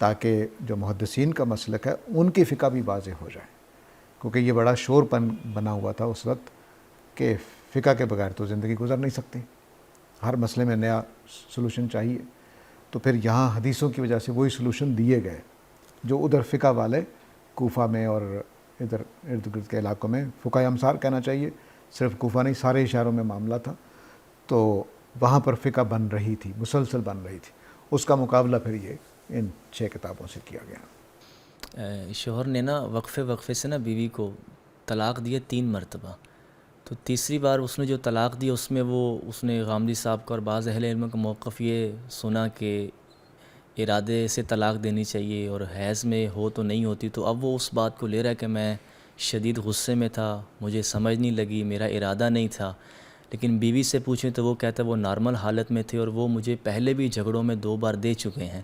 تاکہ جو محدثین کا مسلک ہے ان کی فقہ بھی واضح ہو جائے، کیونکہ یہ بڑا شور پن بنا ہوا تھا اس وقت کہ فقہ کے بغیر تو زندگی گزر نہیں سکتی، ہر مسئلے میں نیا سلوشن چاہیے۔ تو پھر یہاں حدیثوں کی وجہ سے وہی سلوشن دیے گئے جو ادھر فقہ والے کوفہ میں اور ادھر ارد گرد کے علاقوں میں، فقہ امصار کہنا چاہیے، صرف کوفہ نہیں سارے شہروں میں معاملہ تھا، تو وہاں پر فقہ بن رہی تھی، مسلسل بن رہی تھی۔ اس کا مقابلہ پھر یہ ان 6 کتابوں سے کیا گیا۔ شوہر نے نا وقفے سے نا بیوی کو طلاق دیے 3 مرتبہ، تو تیسری بار اس نے جو طلاق دی اس میں اس نے غامدی صاحب کا اور بعض اہل علم کا موقف یہ سنا کہ ارادے سے طلاق دینی چاہیے اور حیض میں ہو تو نہیں ہوتی، تو اب وہ اس بات کو لے رہا ہے کہ میں شدید غصے میں تھا، مجھے سمجھ نہیں لگی، میرا ارادہ نہیں تھا۔ لیکن بیوی سے پوچھیں تو وہ کہتا ہے وہ نارمل حالت میں تھے اور وہ مجھے پہلے بھی جھگڑوں میں 2 بار دے چکے ہیں۔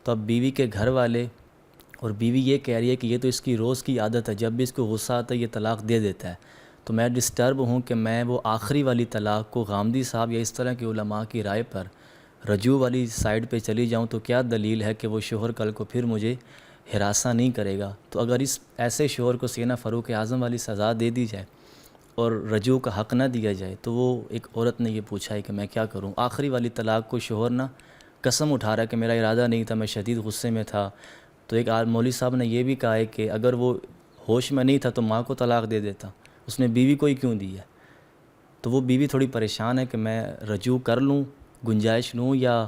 تو اب بیوی کے گھر والے اور بیوی یہ کہہ رہی ہے کہ یہ تو اس کی روز کی عادت ہے، جب بھی اس کو غصہ آتا ہے یہ طلاق دے دیتا ہے۔ تو میں ڈسٹرب ہوں کہ میں وہ آخری والی طلاق کو غامدی صاحب یا اس طرح کے علماء کی رائے پر رجوع والی سائڈ پہ چلی جاؤں تو کیا دلیل ہے کہ وہ شوہر کل کو پھر مجھے ہراساں نہیں کرے گا؟ تو اگر اس ایسے شوہر کو سینہ فاروق اعظم والی سزا دے دی جائے اور رجوع کا حق نہ دیا جائے تو وہ ایک عورت نے یہ پوچھا ہے کہ میں کیا کروں؟ آخری والی طلاق کو شوہر نہ قسم اٹھا رہا ہے کہ میرا ارادہ نہیں تھا، میں شدید غصے میں تھا۔ تو ایک مولوی صاحب نے یہ بھی کہا ہے کہ اگر وہ ہوش میں نہیں تھا تو ماں کو طلاق دے دیتا، اس نے بیوی کو ہی کیوں دی ہے؟ تو وہ بیوی تھوڑی پریشان ہے کہ میں رجوع کر لوں، گنجائش لوں، یا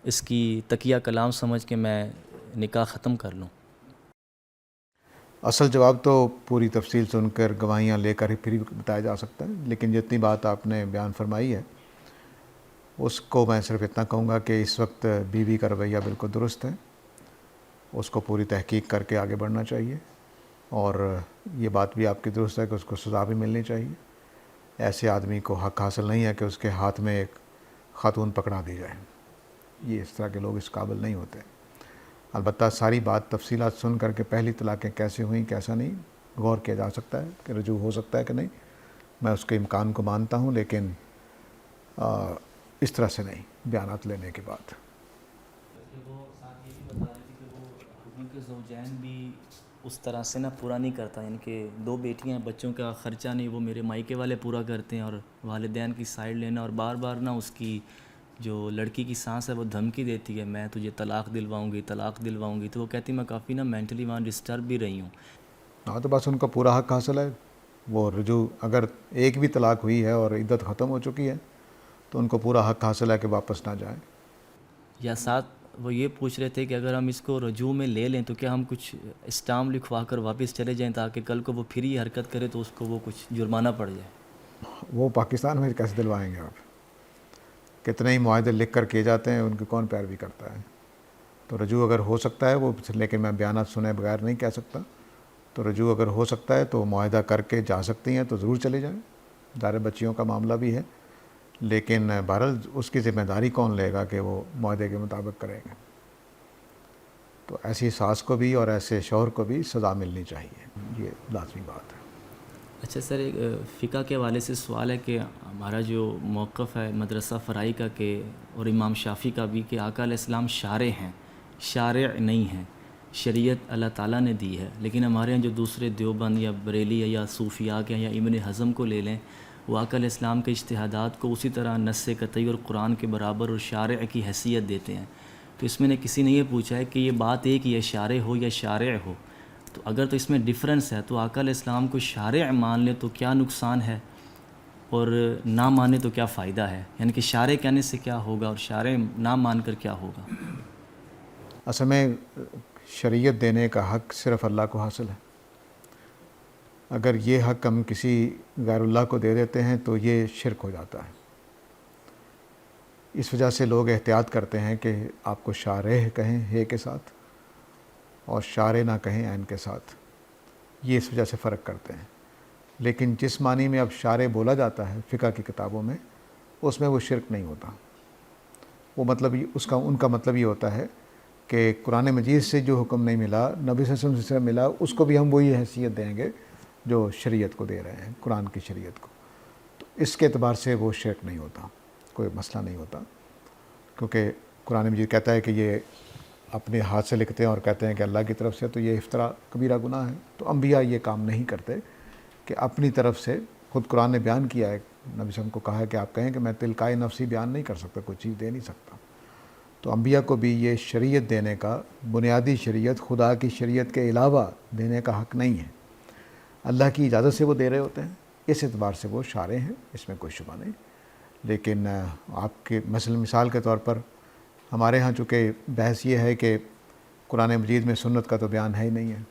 اس کی تکیہ کلام سمجھ کے میں نکاح ختم کر لوں۔ اصل جواب تو پوری تفصیل سن کر گواہیاں لے کر ہی پھر بتایا جا سکتا ہے، لیکن جتنی بات آپ نے بیان فرمائی ہے اس کو میں صرف اتنا کہوں گا کہ اس وقت بیوی کا رویہ بالکل درست ہے، اس کو پوری تحقیق کر کے آگے بڑھنا چاہیے، اور یہ بات بھی آپ کی درست ہے کہ اس کو سزا بھی ملنی چاہیے۔ ایسے آدمی کو حق حاصل نہیں ہے کہ اس کے ہاتھ میں ایک خاتون پکڑا دی جائے، یہ اس طرح کے لوگ اس قابل نہیں ہوتے۔ البتہ ساری بات تفصیلات سن کر کے پہلی طلاقیں کیسے ہوئیں کیسا نہیں غور کیا جا سکتا ہے کہ رجوع ہو سکتا ہے کہ نہیں، میں اس کے امکان کو مانتا ہوں، لیکن اس طرح سے نہیں بیانات لینے کے بعد۔ وہ ساتھ یہ بھی بتا رہی تھی کہ وہ حقوق زوجین بھی اس طرح سے نہ پورا نہیں کرتا، ان کے 2 بیٹیاں، بچوں کا خرچہ نہیں وہ میرے مائکے والے پورا کرتے ہیں، اور والدین کی سائڈ لینا، اور بار بار نہ اس کی جو لڑکی کی سانس ہے وہ دھمکی دیتی ہے میں تجھے طلاق دلواؤں گی، طلاق دلواؤں گی۔ تو وہ کہتی میں کافی نہ مینٹلی وہاں ڈسٹرب بھی رہی ہوں۔ ہاں تو بس ان کا پورا حق حاصل ہے، وہ رجوع اگر ایک بھی طلاق ہوئی ہے اور عدت ختم ہو چکی ہے تو ان کو پورا حق حاصل ہے کہ واپس نہ جائیں۔ یا ساتھ وہ یہ پوچھ رہے تھے کہ اگر ہم اس کو رجوع میں لے لیں تو کیا ہم کچھ اسٹامپ لکھوا کر واپس چلے جائیں تاکہ کل کو وہ پھر ہی حرکت کرے تو اس کو وہ کچھ جرمانہ پڑ جائے؟ وہ پاکستان میں کیسے دلوائیں گے آپ؟ کتنے ہی معاہدے لکھ کر کیے جاتے ہیں، ان کی کون پیروی کرتا ہے؟ تو رجوع اگر ہو سکتا ہے وہ، لیکن میں بیانات سنے بغیر نہیں کہہ سکتا، تو رجوع اگر ہو سکتا ہے تو معاہدہ کر کے جا سکتی ہیں تو ضرور چلے جائیں، ظاہر بچیوں کا معاملہ بھی ہے، لیکن بہرحال اس کی ذمہ داری کون لے گا کہ وہ معاہدے کے مطابق کریں گے؟ تو ایسی ساس کو بھی اور ایسے شوہر کو بھی سزا ملنی چاہیے، یہ لازمی بات ہے۔ اچھا سر، ایک فقہ کے حوالے سے سوال ہے کہ ہمارا جو موقف ہے مدرسہ فرائی کا کہ اور امام شافعی کا بھی کہ آقا علیہ السلام شارع ہیں، شارع نہیں ہیں، شریعت اللہ تعالیٰ نے دی ہے، لیکن ہمارے یہاں جو دوسرے دیوبند یا بریلی یا صوفیاء کے یا ابن حزم کو لے لیں، وہ آقا علیہ السلام کے اجتہادات کو اسی طرح نص قطعی اور قرآن کے برابر اور شارع کی حیثیت دیتے ہیں۔ تو اس میں نے کسی نے یہ پوچھا ہے کہ یہ بات ایک یہ شارع ہو یا شارع ہو، تو اگر تو اس میں ڈفرنس ہے تو آقا علیہ السلام کو شارع مان لے تو کیا نقصان ہے اور نہ مانے تو کیا فائدہ ہے؟ یعنی کہ شارع کہنے سے کیا ہوگا اور شارع نہ مان کر کیا ہوگا؟ اصل میں شریعت دینے کا حق صرف اللہ کو حاصل ہے، اگر یہ حق ہم کسی غیر اللہ کو دے دیتے ہیں تو یہ شرک ہو جاتا ہے۔ اس وجہ سے لوگ احتیاط کرتے ہیں کہ آپ کو شارع کہیں ہے کے ساتھ اور شارع نہ کہیں عین کے ساتھ، یہ اس وجہ سے فرق کرتے ہیں۔ لیکن جس معنی میں اب شارع بولا جاتا ہے فقہ کی کتابوں میں، اس میں وہ شرک نہیں ہوتا، وہ مطلب ان کا مطلب یہ ہوتا ہے کہ قرآن مجید سے جو حکم نہیں ملا، نبی صلی اللہ علیہ وسلم سے ملا، اس کو بھی ہم وہی حیثیت دیں گے جو شریعت کو دے رہے ہیں، قرآن کی شریعت کو، تو اس کے اعتبار سے وہ شرک نہیں ہوتا، کوئی مسئلہ نہیں ہوتا، کیونکہ قرآن مجید کہتا ہے کہ یہ اپنے ہاتھ سے لکھتے ہیں اور کہتے ہیں کہ اللہ کی طرف سے، تو یہ افتراء کبیرہ گناہ ہے۔ تو انبیاء یہ کام نہیں کرتے کہ اپنی طرف سے، خود قرآن نے بیان کیا ہے، نبی صلی اللہ علیہ وسلم کو کہا ہے کہ آپ کہیں کہ میں تلقائے نفسی بیان نہیں کر سکتا، کوئی چیز دے نہیں سکتا۔ تو انبیاء کو بھی یہ شریعت دینے کا، بنیادی شریعت خدا کی شریعت کے علاوہ دینے کا حق نہیں ہے۔ اللہ کی اجازت سے وہ دے رہے ہوتے ہیں، اس اعتبار سے وہ شارع ہیں، اس میں کوئی شبہ نہیں۔ لیکن آپ کے مثال کے طور پر ہمارے ہاں چونکہ بحث یہ ہے کہ قرآن مجید میں سنت کا تو بیان ہے ہی نہیں ہے،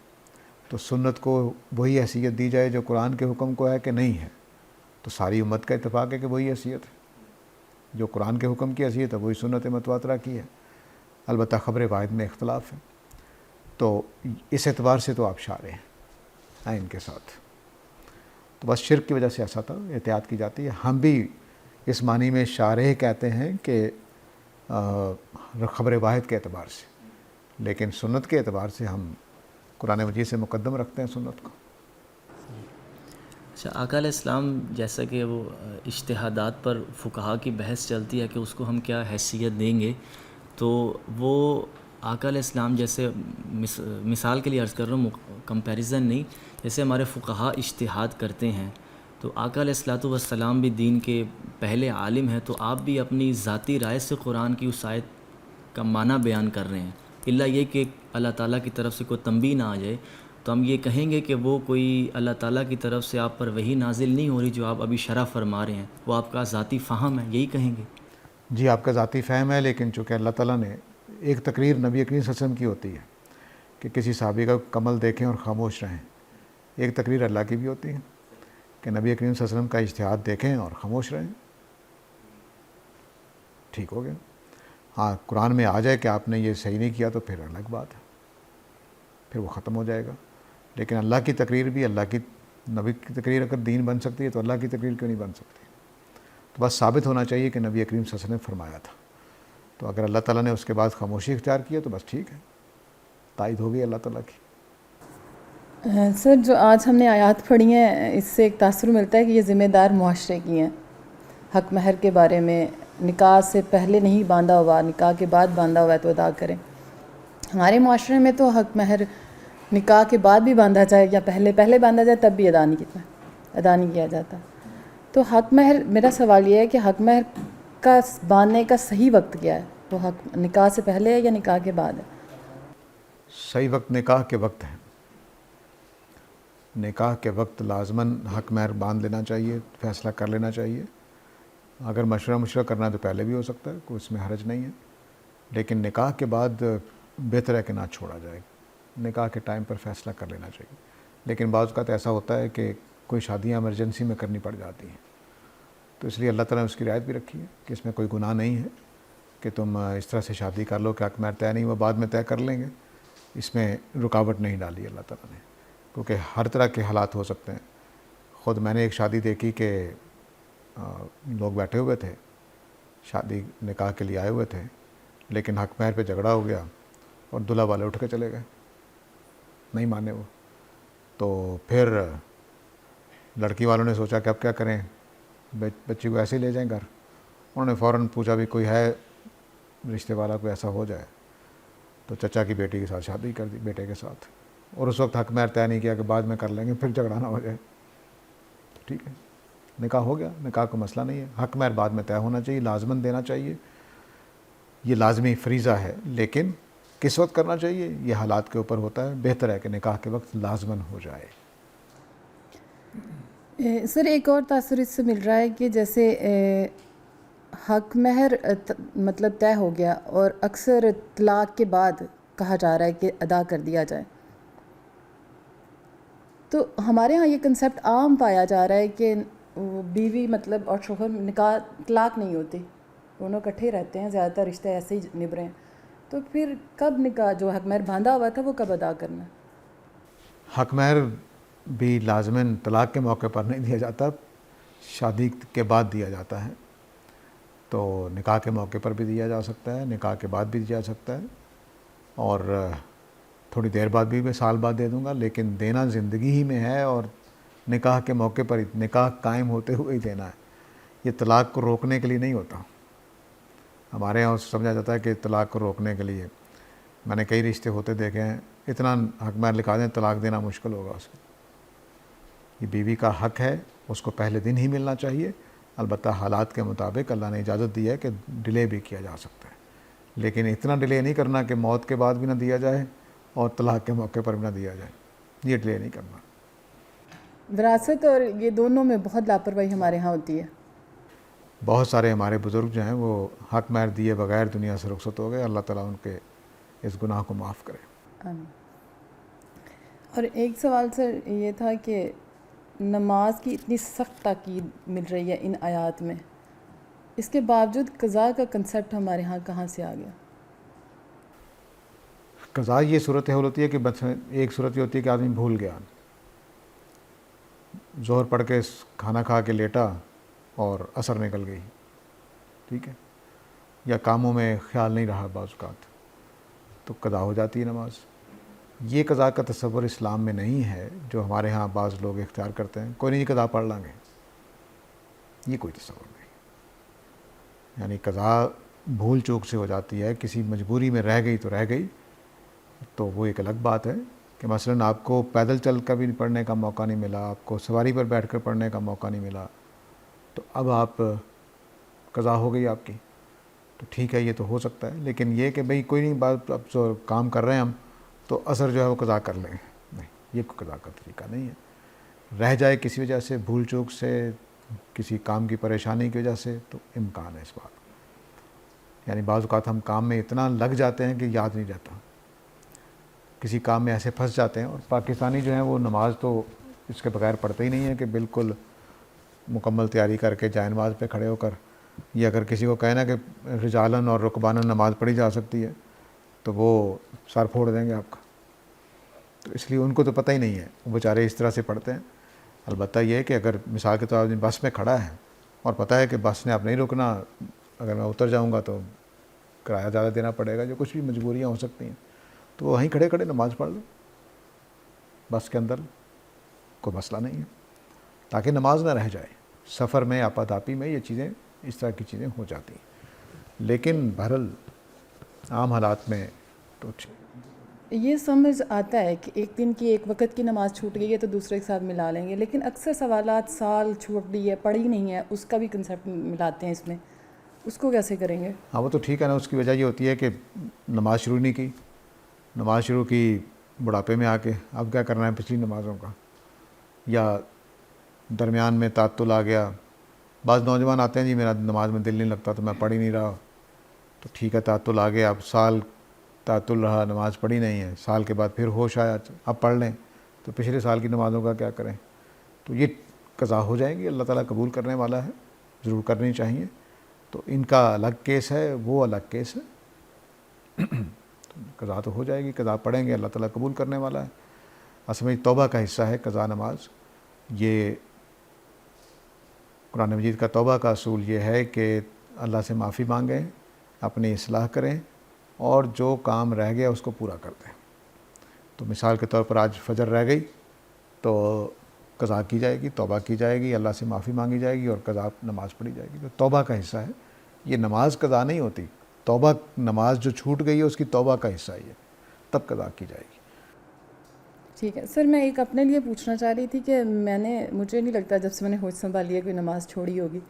تو سنت کو وہی حیثیت دی جائے جو قرآن کے حکم کو ہے کہ نہیں ہے، تو ساری امت کا اتفاق ہے کہ وہی حیثیت ہے، جو قرآن کے حکم کی حیثیت ہے وہی سنت متواترہ کی ہے، البتہ خبر واحد میں اختلاف ہے۔ تو اس اعتبار سے تو آپ شارع ہیں ان کے ساتھ۔ تو بس شرک کی وجہ سے ایسا تھا، احتیاط کی جاتی ہے۔ ہم بھی اس معنی میں شارع کہتے ہیں کہ خبر واحد کے اعتبار سے، لیکن سنت کے اعتبار سے ہم قرآن مجید سے مقدم رکھتے ہیں سنت کو۔ اچھا، آقا علیہ السلام جیسا کہ وہ اجتہادات پر فقہا کی بحث چلتی ہے کہ اس کو ہم کیا حیثیت دیں گے، تو وہ آقا علیہ السلام جیسے مثال کے لیے عرض کر رہا ہوں، کمپیریزن نہیں، جیسے ہمارے فقہا اجتہاد کرتے ہیں تو آقا علیہ السلام بھی دین کے پہلے عالم ہیں، تو آپ بھی اپنی ذاتی رائے سے قرآن کی اس آیت کا معنی بیان کر رہے ہیں، الا یہ کہ اللہ تعالیٰ کی طرف سے کوئی تنبیہ نہ آ جائے، تو ہم یہ کہیں گے کہ وہ کوئی اللہ تعالیٰ کی طرف سے آپ پر وحی نازل نہیں ہو رہی جو آپ ابھی شرح فرما رہے ہیں، وہ آپ کا ذاتی فہم ہے، یہی کہیں گے؟ جی، آپ کا ذاتی فہم ہے، لیکن چونکہ اللہ تعالیٰ نے ایک تقریر نبی کریم صلی اللہ علیہ وسلم کی ہوتی ہے کہ کسی صحابی کا کمل دیکھیں اور خاموش رہیں، ایک تقریر اللہ کی بھی ہوتی ہے کہ نبی کریم صلی اللہ علیہ وسلم کا اجتہاد دیکھیں اور خاموش رہیں، ٹھیک ہو گیا۔ ہاں، قرآن میں آ جائے کہ آپ نے یہ صحیح نہیں کیا تو پھر الگ بات ہے، پھر وہ ختم ہو جائے گا۔ لیکن اللہ کی تقریر بھی، اللہ کی نبی کی تقریر اگر دین بن سکتی ہے تو اللہ کی تقریر کیوں نہیں بن سکتی؟ تو بس ثابت ہونا چاہیے کہ نبی کریم صلی اللہ علیہ وسلم نے فرمایا تھا، تو اگر اللہ تعالیٰ نے اس کے بعد خاموشی اختیار کیا تو بس ٹھیک ہے، تائید ہو گئی اللہ تعالیٰ کی۔ سر، جو آج ہم نے آیات پڑھی ہیں اس سے ایک تاثر ملتا ہے کہ یہ ذمہ دار معاشرے کی ہیں۔ حق مہر کے بارے میں، نکاح سے پہلے نہیں باندھا ہوا، نکاح کے بعد باندھا ہوا ہے تو ادا کریں۔ ہمارے معاشرے میں تو حق مہر نکاح کے بعد بھی باندھا جائے یا پہلے باندھا جائے تب بھی ادا نہیں کیا جاتا۔ تو حق مہر، میرا سوال یہ ہے کہ حق مہر کا باندھنے کا صحیح وقت کیا ہے؟ وہ حق نکاح سے پہلے ہے یا نکاح کے بعد ہے؟ صحیح وقت نکاح کے وقت ہے، نکاح کے وقت لازماً حق مہر باندھ لینا چاہیے، فیصلہ کر لینا چاہیے۔ اگر مشورہ کرنا ہے تو پہلے بھی ہو سکتا ہے، کوئی اس میں حرج نہیں ہے، لیکن نکاح کے بعد بہتر ہے کہ نہ چھوڑا جائے، نکاح کے ٹائم پر فیصلہ کر لینا چاہیے۔ لیکن بعض اوقات ایسا ہوتا ہے کہ کوئی شادیاں ایمرجنسی میں کرنی پڑ جاتی ہیں، تو اس لیے اللہ تعالیٰ نے اس کی رعایت بھی رکھی ہے کہ اس میں کوئی گناہ نہیں ہے کہ تم اس طرح سے شادی کر لو کہ حق مہر طے نہیں، وہ بعد میں طے کر لیں گے، اس میں رکاوٹ نہیں ڈالی اللہ تعالیٰ نے، کیونکہ ہر طرح کے حالات ہو سکتے ہیں۔ خود میں نے ایک شادی دیکھی کہ لوگ بیٹھے ہوئے تھے، شادی نکاح کے لیے آئے ہوئے تھے، لیکن حق مہر پہ جھگڑا ہو گیا اور دلہا والے اٹھ کے چلے گئے، نہیں مانے وہ۔ تو پھر لڑکی والوں نے سوچا کہ اب کیا کریں، بچی کو ایسے ہی لے جائیں گھر۔ انہوں نے فوراً پوچھا بھی کوئی ہے رشتے والا، کوئی ایسا ہو جائے، تو چچا کی بیٹی کے ساتھ شادی کر دی، بیٹے کے ساتھ، اور اس وقت حق مہر طے نہیں کیا کہ بعد میں کر لیں گے، پھر جھگڑا نہ ہو جائے، ٹھیک ہے، نکاح ہو گیا، نکاح کو مسئلہ نہیں ہے۔ حق مہر بعد میں طے ہونا چاہیے، لازماً دینا چاہیے، یہ لازمی فریضہ ہے، لیکن کس وقت کرنا چاہیے یہ حالات کے اوپر ہوتا ہے، بہتر ہے کہ نکاح کے وقت لازماً ہو جائے۔ سر، ایک اور تاثر اس سے مل رہا ہے کہ جیسے حق مہر مطلب طے ہو گیا اور اکثر طلاق کے بعد کہا جا رہا ہے کہ ادا کر دیا جائے، تو ہمارے ہاں یہ کنسیپٹ عام پایا جا رہا ہے کہ بیوی مطلب اور شوہر نکاح طلاق نہیں ہوتی، دونوں اکٹھے رہتے ہیں، زیادہ تر رشتے ایسے ہی نبھ رہے ہیں، تو پھر کب نکاح جو حق مہر باندھا ہوا تھا وہ کب ادا کرنا ہے؟ حق مہر بھی لازماً طلاق کے موقع پر نہیں دیا جاتا، شادی کے بعد دیا جاتا ہے، تو نکاح کے موقع پر بھی دیا جا سکتا ہے، نکاح کے بعد بھی دیا جا سکتا ہے، اور تھوڑی دیر بعد بھی، میں سال بعد دے دوں گا، لیکن دینا زندگی ہی میں ہے، اور نکاح کے موقع پر نکاح قائم ہوتے ہوئے ہی دینا ہے، یہ طلاق کو روکنے کے لیے نہیں ہوتا۔ ہمارے یہاں سمجھا جاتا ہے کہ طلاق کو روکنے کے لیے میں نے کئی رشتے ہوتے دیکھے ہیں، اتنا حق مہر لکھا دیں طلاق دینا مشکل ہوگا اس کو. یہ بیوی کا حق ہے، اس کو پہلے دن ہی ملنا چاہیے. البتہ حالات کے مطابق اللہ نے اجازت دی ہے کہ ڈیلے بھی کیا جا سکتا ہے، لیکن اتنا ڈیلے نہیں کرنا کہ موت کے بعد بھی نہ دیا جائے اور طلاق کے موقع پر بھی نہ دیا جائے. یہ ڈیلے نہیں کرنا. وراثت اور یہ دونوں میں بہت لاپرواہی ہمارے ہاں ہوتی ہے. بہت سارے ہمارے بزرگ جو ہیں وہ حق مہر دیے بغیر دنیا سے رخصت ہو گئے. اللہ تعالیٰ ان کے اس گناہ کو معاف کرے. آمین. اور ایک سوال سر یہ تھا کہ نماز کی اتنی سخت تاکید مل رہی ہے ان آیات میں، اس کے باوجود قضاء کا کنسیپٹ ہمارے ہاں کہاں سے آ گیا؟ قضاء یہ صورت حال ہوتی ہے کہ بس ایک صورت یہ ہوتی ہے کہ آدمی بھول گیا، ظہر پڑھ کے کھانا کھا کے لیٹا اور عصر نکل گئی، ٹھیک ہے، یا کاموں میں خیال نہیں رہا بعض اوقات، تو قضا ہو جاتی ہے نماز. یہ قضا کا تصور اسلام میں نہیں ہے جو ہمارے ہاں بعض لوگ اختیار کرتے ہیں. کوئی نہیں قضا پڑھ لیں گے، یہ کوئی تصور نہیں. یعنی قضا بھول چوک سے ہو جاتی ہے، کسی مجبوری میں رہ گئی تو رہ گئی، تو وہ ایک الگ بات ہے کہ مثلاً آپ کو پیدل چل کر بھی پڑھنے کا موقع نہیں ملا، آپ کو سواری پر بیٹھ کر پڑھنے کا موقع نہیں ملا، تو اب آپ قضا ہو گئی آپ کی، تو ٹھیک ہے یہ تو ہو سکتا ہے. لیکن یہ کہ بھئی کوئی نہیں بات، اب جو کام کر رہے ہیں ہم تو عصر جو ہے وہ قضا کر لیں، نہیں، یہ کوئی قضا کا طریقہ نہیں ہے. رہ جائے کسی وجہ سے، بھول چوک سے، کسی کام کی پریشانی کی وجہ سے، تو امکان ہے اس بات کا. یعنی بعض اوقات ہم کام میں اتنا لگ جاتے ہیں کہ یاد نہیں رہتا، کسی کام میں ایسے پھنس جاتے ہیں. اور پاکستانی جو ہیں وہ نماز تو اس کے بغیر پڑھتے ہی نہیں ہیں کہ بالکل مکمل تیاری کر کے جائے نماز پہ کھڑے ہو کر، یا اگر کسی کو کہنا کہ رجالن اور رکبانن نماز پڑھی جا سکتی ہے تو وہ سر پھوڑ دیں گے آپ کا. تو اس لیے ان کو تو پتہ ہی نہیں ہے، وہ بیچارے اس طرح سے پڑھتے ہیں. البتہ یہ ہے کہ اگر مثال کے طور پر بس میں کھڑا ہے اور پتہ ہے کہ بس نے اب نہیں رکنا، اگر میں اتر جاؤں گا تو کرایہ زیادہ دینا پڑے گا، جو کچھ بھی مجبوریاں ہو سکتی ہیں، تو وہ وہیں کھڑے کھڑے نماز پڑھ لو بس کے اندر، کوئی مسئلہ نہیں ہے، تاکہ نماز نہ رہ جائے. سفر میں آپاداپی میں یہ چیزیں، اس طرح کی چیزیں ہو جاتی ہیں. لیکن بہرحال عام حالات میں تو یہ سمجھ آتا ہے کہ ایک دن کی ایک وقت کی نماز چھوٹ گئی ہے تو دوسرے کے ساتھ ملا لیں گے، لیکن اکثر سوالات سال چھوٹ گئی ہے، پڑھی نہیں ہے، اس کا بھی کنسیپٹ ملاتے ہیں اس میں، اس کو کیسے کریں گے؟ ہاں وہ تو ٹھیک ہے نا. اس کی وجہ یہ ہوتی ہے کہ نماز شروع نہیں کی، نماز شروع کی بڑھاپے میں آ کے، اب کیا کرنا ہے پچھلی نمازوں کا، یا درمیان میں تعطل آ گیا. بعض نوجوان آتے ہیں جی میرا نماز میں دل نہیں لگتا تو میں پڑھ ہی نہیں رہا، تو ٹھیک ہے تعطل آ گیا، اب سال تعطل رہا، نماز پڑھی نہیں ہے، سال کے بعد پھر ہوش آیا اب پڑھ لیں، تو پچھلے سال کی نمازوں کا کیا کریں؟ تو یہ قضا ہو جائیں گی، اللہ تعالیٰ قبول کرنے والا ہے، ضرور کرنی چاہیے. تو ان کا الگ کیس ہے، وہ الگ کیس ہے. قضا تو ہو جائے گی، قضا پڑھیں گے، اللہ تعالیٰ قبول کرنے والا ہے. اصل میں توبہ کا حصہ ہے قضا نماز. یہ قرآن مجید کا توبہ کا اصول یہ ہے کہ اللہ سے معافی مانگیں، اپنی اصلاح کریں، اور جو کام رہ گیا اس کو پورا کر دیں. تو مثال کے طور پر آج فجر رہ گئی تو قضا کی جائے گی، توبہ کی جائے گی، اللہ سے معافی مانگی جائے گی اور قضا نماز پڑھی جائے گی. تو توبہ کا حصہ ہے یہ. نماز قضا نہیں ہوتی، توبہ نماز جو چھوٹ گئی ہے اس کی توبہ کا حصہ ہی ہے، تب قضا کی جائے گی. ٹھیک ہے سر. میں ایک اپنے لیے پوچھنا چاہ رہی تھی کہ مجھے نہیں لگتا جب سے میں نے ہوش سنبھالی ہے کوئی نماز چھوڑی ہوگی،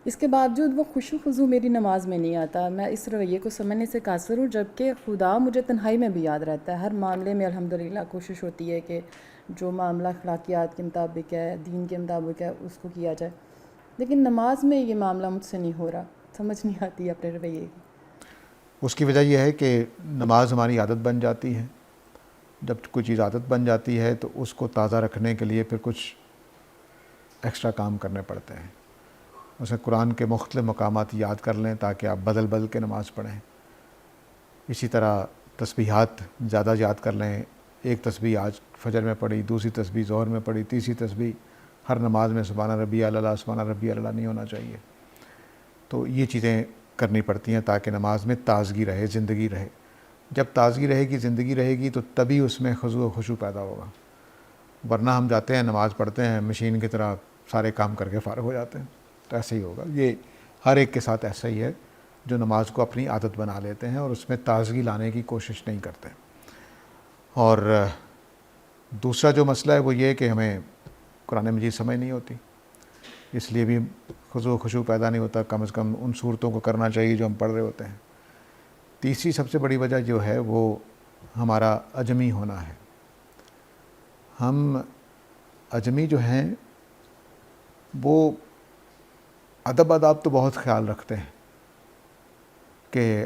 اس کے باوجود وہ خشوع خضوع میری نماز میں نہیں آتا. میں اس رویے کو سمجھنے سے قاصر ہوں، جبکہ خدا مجھے تنہائی میں بھی یاد رہتا ہے. ہر معاملے میں الحمدللہ کوشش ہوتی ہے کہ جو معاملہ اخلاقیات کے مطابق ہے، دین کے مطابق ہے، اس کو کیا جائے. لیکن نماز میں یہ معاملہ مجھ سے نہیں ہو رہا، سمجھ نہیں آتی اپنے رویے کی. اس کی وجہ یہ ہے کہ نماز ہماری عادت بن جاتی ہے. جب کوئی چیز عادت بن جاتی ہے تو اس کو تازہ رکھنے کے لیے پھر کچھ ایکسٹرا کام کرنے پڑتے ہیں. اسے قرآن کے مختلف مقامات یاد کر لیں تاکہ آپ بدل بدل کے نماز پڑھیں. اسی طرح تسبیحات زیادہ یاد کر لیں. ایک تسبیح آج فجر میں پڑھی، دوسری تسبیح ظہر میں پڑھی، تیسری تسبیح ہر نماز میں سبحان ربی الاعلیٰ سبحان ربی الاعلیٰ نہیں ہونا چاہیے. تو یہ چیزیں کرنی پڑتی ہیں تاکہ نماز میں تازگی رہے، زندگی رہے. جب تازگی رہے گی، زندگی رہے گی، تو تبھی اس میں خضوع و خشوع پیدا ہوگا. ورنہ ہم جاتے ہیں نماز پڑھتے ہیں، مشین کی طرح سارے کام کر کے فارغ ہو جاتے ہیں، تو ایسے ہی ہوگا. یہ ہر ایک کے ساتھ ایسا ہی ہے. جو نماز کو اپنی عادت بنا لیتے ہیں اور اس میں تازگی لانے کی کوشش نہیں کرتے. اور دوسرا جو مسئلہ ہے وہ یہ کہ ہمیں قرآن مجید سمجھ نہیں ہوتی، اس لیے بھی خضوع و خشوع پیدا نہیں ہوتا. کم از کم ان صورتوں کو کرنا چاہیے جو ہم پڑھ رہے ہوتے ہیں. تیسری سب سے بڑی وجہ جو ہے وہ ہمارا عجمی ہونا ہے. ہم عجمی جو ہیں وہ ادب آداب تو بہت خیال رکھتے ہیں کہ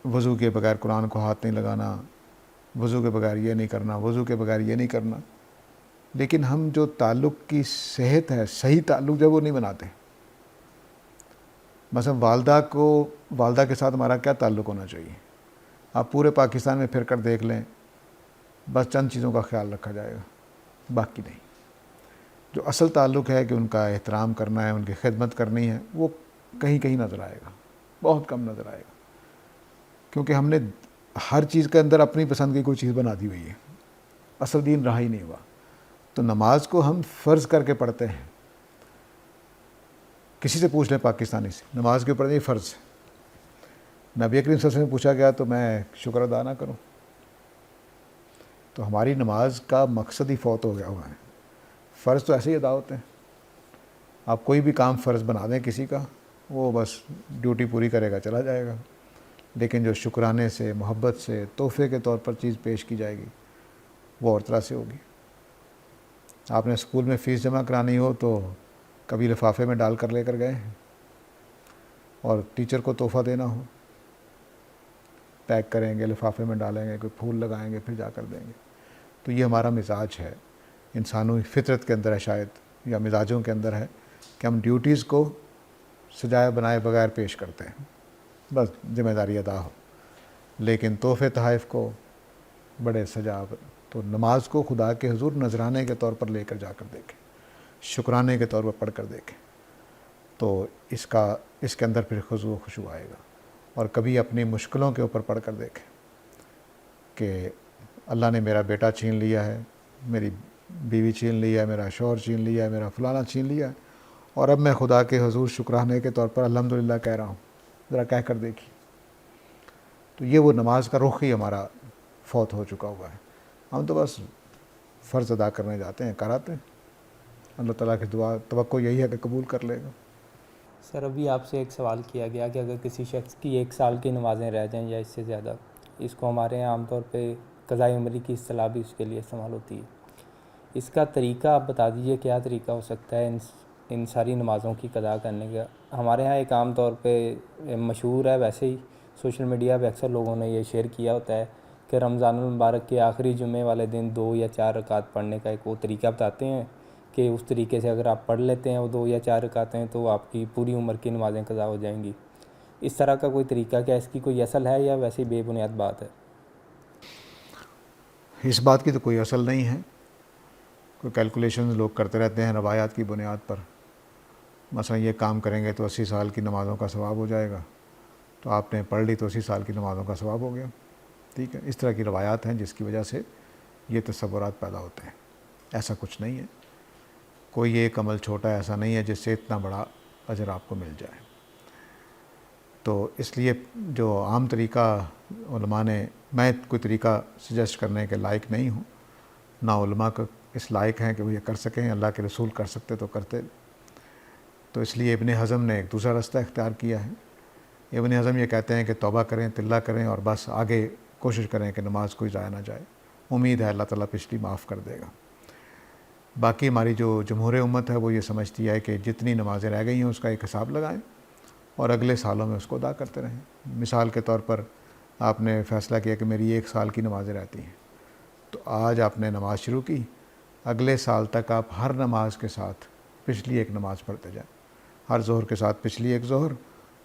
وضو کے بغیر قرآن کو ہاتھ نہیں لگانا، وضو کے بغیر یہ نہیں کرنا، وضو کے بغیر یہ نہیں کرنا، لیکن ہم جو تعلق کی صحت ہے، صحیح تعلق جو وہ نہیں بناتے. مثلا والدہ کے ساتھ ہمارا کیا تعلق ہونا چاہیے؟ آپ پورے پاکستان میں پھر کر دیکھ لیں، بس چند چیزوں کا خیال رکھا جائے گا، باقی نہیں. جو اصل تعلق ہے کہ ان کا احترام کرنا ہے، ان کی خدمت کرنی ہے، وہ کہیں کہیں نظر آئے گا، بہت کم نظر آئے گا، کیونکہ ہم نے ہر چیز کے اندر اپنی پسند کی کوئی چیز بنا دی ہوئی ہے. اصل دین رہا ہی نہیں ہوا. تو نماز کو ہم فرض کر کے پڑھتے ہیں. کسی سے پوچھ لیں پاکستانی سے، نماز کے اوپر نہیں فرض ہے. نبی کریم صلی اللہ علیہ وسلم سے پوچھا گیا تو میں شکر ادا نہ کروں؟ تو ہماری نماز کا مقصد ہی فوت ہو گیا ہوا ہے. فرض تو ایسے ہی ادا ہوتے ہیں. آپ کوئی بھی کام فرض بنا دیں کسی کا، وہ بس ڈیوٹی پوری کرے گا، چلا جائے گا. لیکن جو شکرانے سے، محبت سے، تحفے کے طور پر چیز پیش کی جائے گی وہ اور طرح سے ہوگی. آپ نے اسکول میں فیس جمع کرانی ہو تو کبھی لفافے میں ڈال کر لے کر گئے ہیں؟ اور ٹیچر کو تحفہ دینا ہو، پیک کریں گے، لفافے میں ڈالیں گے، کوئی پھول لگائیں گے، پھر جا کر دیں گے. تو یہ ہمارا مزاج ہے، انسانوں فطرت کے اندر ہے شاید، یا مزاجوں کے اندر ہے کہ ہم ڈیوٹیز کو سجائے بنائے بغیر پیش کرتے ہیں، بس ذمہ داری ادا ہو. لیکن تحفے تحائف کو بڑے سجا. تو نماز کو خدا کے حضور نذرانے کے طور پر لے کر جا کر دیکھیں، شکرانے کے طور پر پڑھ کر دیکھیں، تو اس کے اندر پھر خضوع و خشوع آئے گا. اور کبھی اپنی مشکلوں کے اوپر پڑھ کر دیکھیں کہ اللہ نے میرا بیٹا چھین لیا ہے، میری بیوی چھین لیا ہے، میرا شوہر چھین لیا ہے، میرا فلانا چھین لیا ہے، اور اب میں خدا کے حضور شکرانے کے طور پر الحمدللہ کہہ رہا ہوں. ذرا کہہ کر دیکھیے. تو یہ وہ نماز کا رخ ہی ہمارا فوت ہو چکا ہوا ہے. ہم تو بس فرض ادا کرنے جاتے ہیں، کراتے ہیں. اللہ تعالیٰ کی دعا توقع یہی ہے کہ قبول کر لے گا. سر ابھی آپ سے ایک سوال کیا گیا کہ اگر کسی شخص کی 1 سال کی نمازیں رہ جائیں یا اس سے زیادہ، اس کو ہمارے یہاں عام طور پہ قضاء عمری کی اصطلاح بھی اس کے لیے استعمال ہوتی ہے. اس کا طریقہ آپ بتا دیجئے، کیا طریقہ ہو سکتا ہے ان ساری نمازوں کی قضا کرنے کا؟ ہمارے ہاں ایک عام طور پہ مشہور ہے، ویسے ہی سوشل میڈیا پہ اکثر لوگوں نے یہ شیئر کیا ہوتا ہے کہ رمضان المبارک کے آخری جمعے والے دن 2 یا 4 رکعت پڑھنے کا ایک وہ طریقہ بتاتے ہیں کہ اس طریقے سے اگر آپ پڑھ لیتے ہیں وہ 2 یا 4 رکعتیں تو آپ کی پوری عمر کی نمازیں قضا ہو جائیں گی. اس طرح کا کوئی طریقہ، کیا اس کی کوئی اصل ہے یا ویسے بے بنیاد بات ہے؟ اس بات کی تو کوئی اصل نہیں ہے. کوئی کیلکولیشنز لوگ کرتے رہتے ہیں روایات کی بنیاد پر. مثلا یہ کام کریں گے تو 80 سال کی نمازوں کا ثواب ہو جائے گا، تو آپ نے پڑھ لی تو 80 سال کی نمازوں کا ثواب ہو گیا. ٹھیک ہے، اس طرح کی روایات ہیں جس کی وجہ سے یہ تصورات پیدا ہوتے ہیں. ایسا کچھ نہیں ہے. کوئی ایک عمل چھوٹا ایسا نہیں ہے جس سے اتنا بڑا اجر آپ کو مل جائے. تو اس لیے جو عام طریقہ علماء نے، میں کوئی طریقہ سجیسٹ کرنے کے لائق نہیں ہوں، نہ علماء کو اس لائق ہیں کہ وہ یہ کر سکیں. اللہ کے رسول کر سکتے تو کرتے. تو اس لیے ابن حزم نے ایک دوسرا رستہ اختیار کیا ہے. ابن حزم یہ کہتے ہیں کہ توبہ کریں، تلہ کریں، اور بس آگے کوشش کریں کہ نماز کوئی ضائع نہ جائے. امید ہے اللہ تعالیٰ پچھلی معاف کر دے گا. باقی ہماری جو جمہور امت ہے وہ یہ سمجھتی ہے کہ جتنی نمازیں رہ گئی ہیں اس کا ایک حساب لگائیں اور اگلے سالوں میں اس کو ادا کرتے رہیں. مثال کے طور پر آپ نے فیصلہ کیا کہ میری 1 سال کی نمازیں رہتی ہیں، تو آج آپ نے نماز شروع کی، اگلے سال تک آپ ہر نماز کے ساتھ پچھلی ایک نماز پڑھتے جائیں. ہر ظہر کے ساتھ پچھلی ایک ظہر،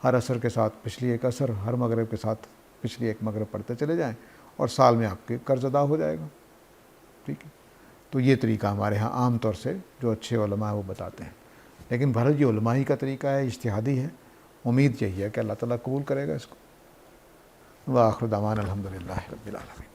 ہر عصر کے ساتھ پچھلی ایک عصر، ہر مغرب کے ساتھ پچھلی ایک مغرب پڑھتے چلے جائیں، اور سال میں آپ کے قرض ادا ہو جائے گا. ٹھیک ہے. تو یہ طریقہ ہمارے ہاں عام طور سے جو اچھے علماء ہیں وہ بتاتے ہیں. لیکن بھارت یہ علماء ہی کا طریقہ ہے، اجتہادی ہے. امید یہی ہے کہ اللہ تعالیٰ قبول کرے گا اس کو. وآخر دعوانا الحمدللہ رب العالمین.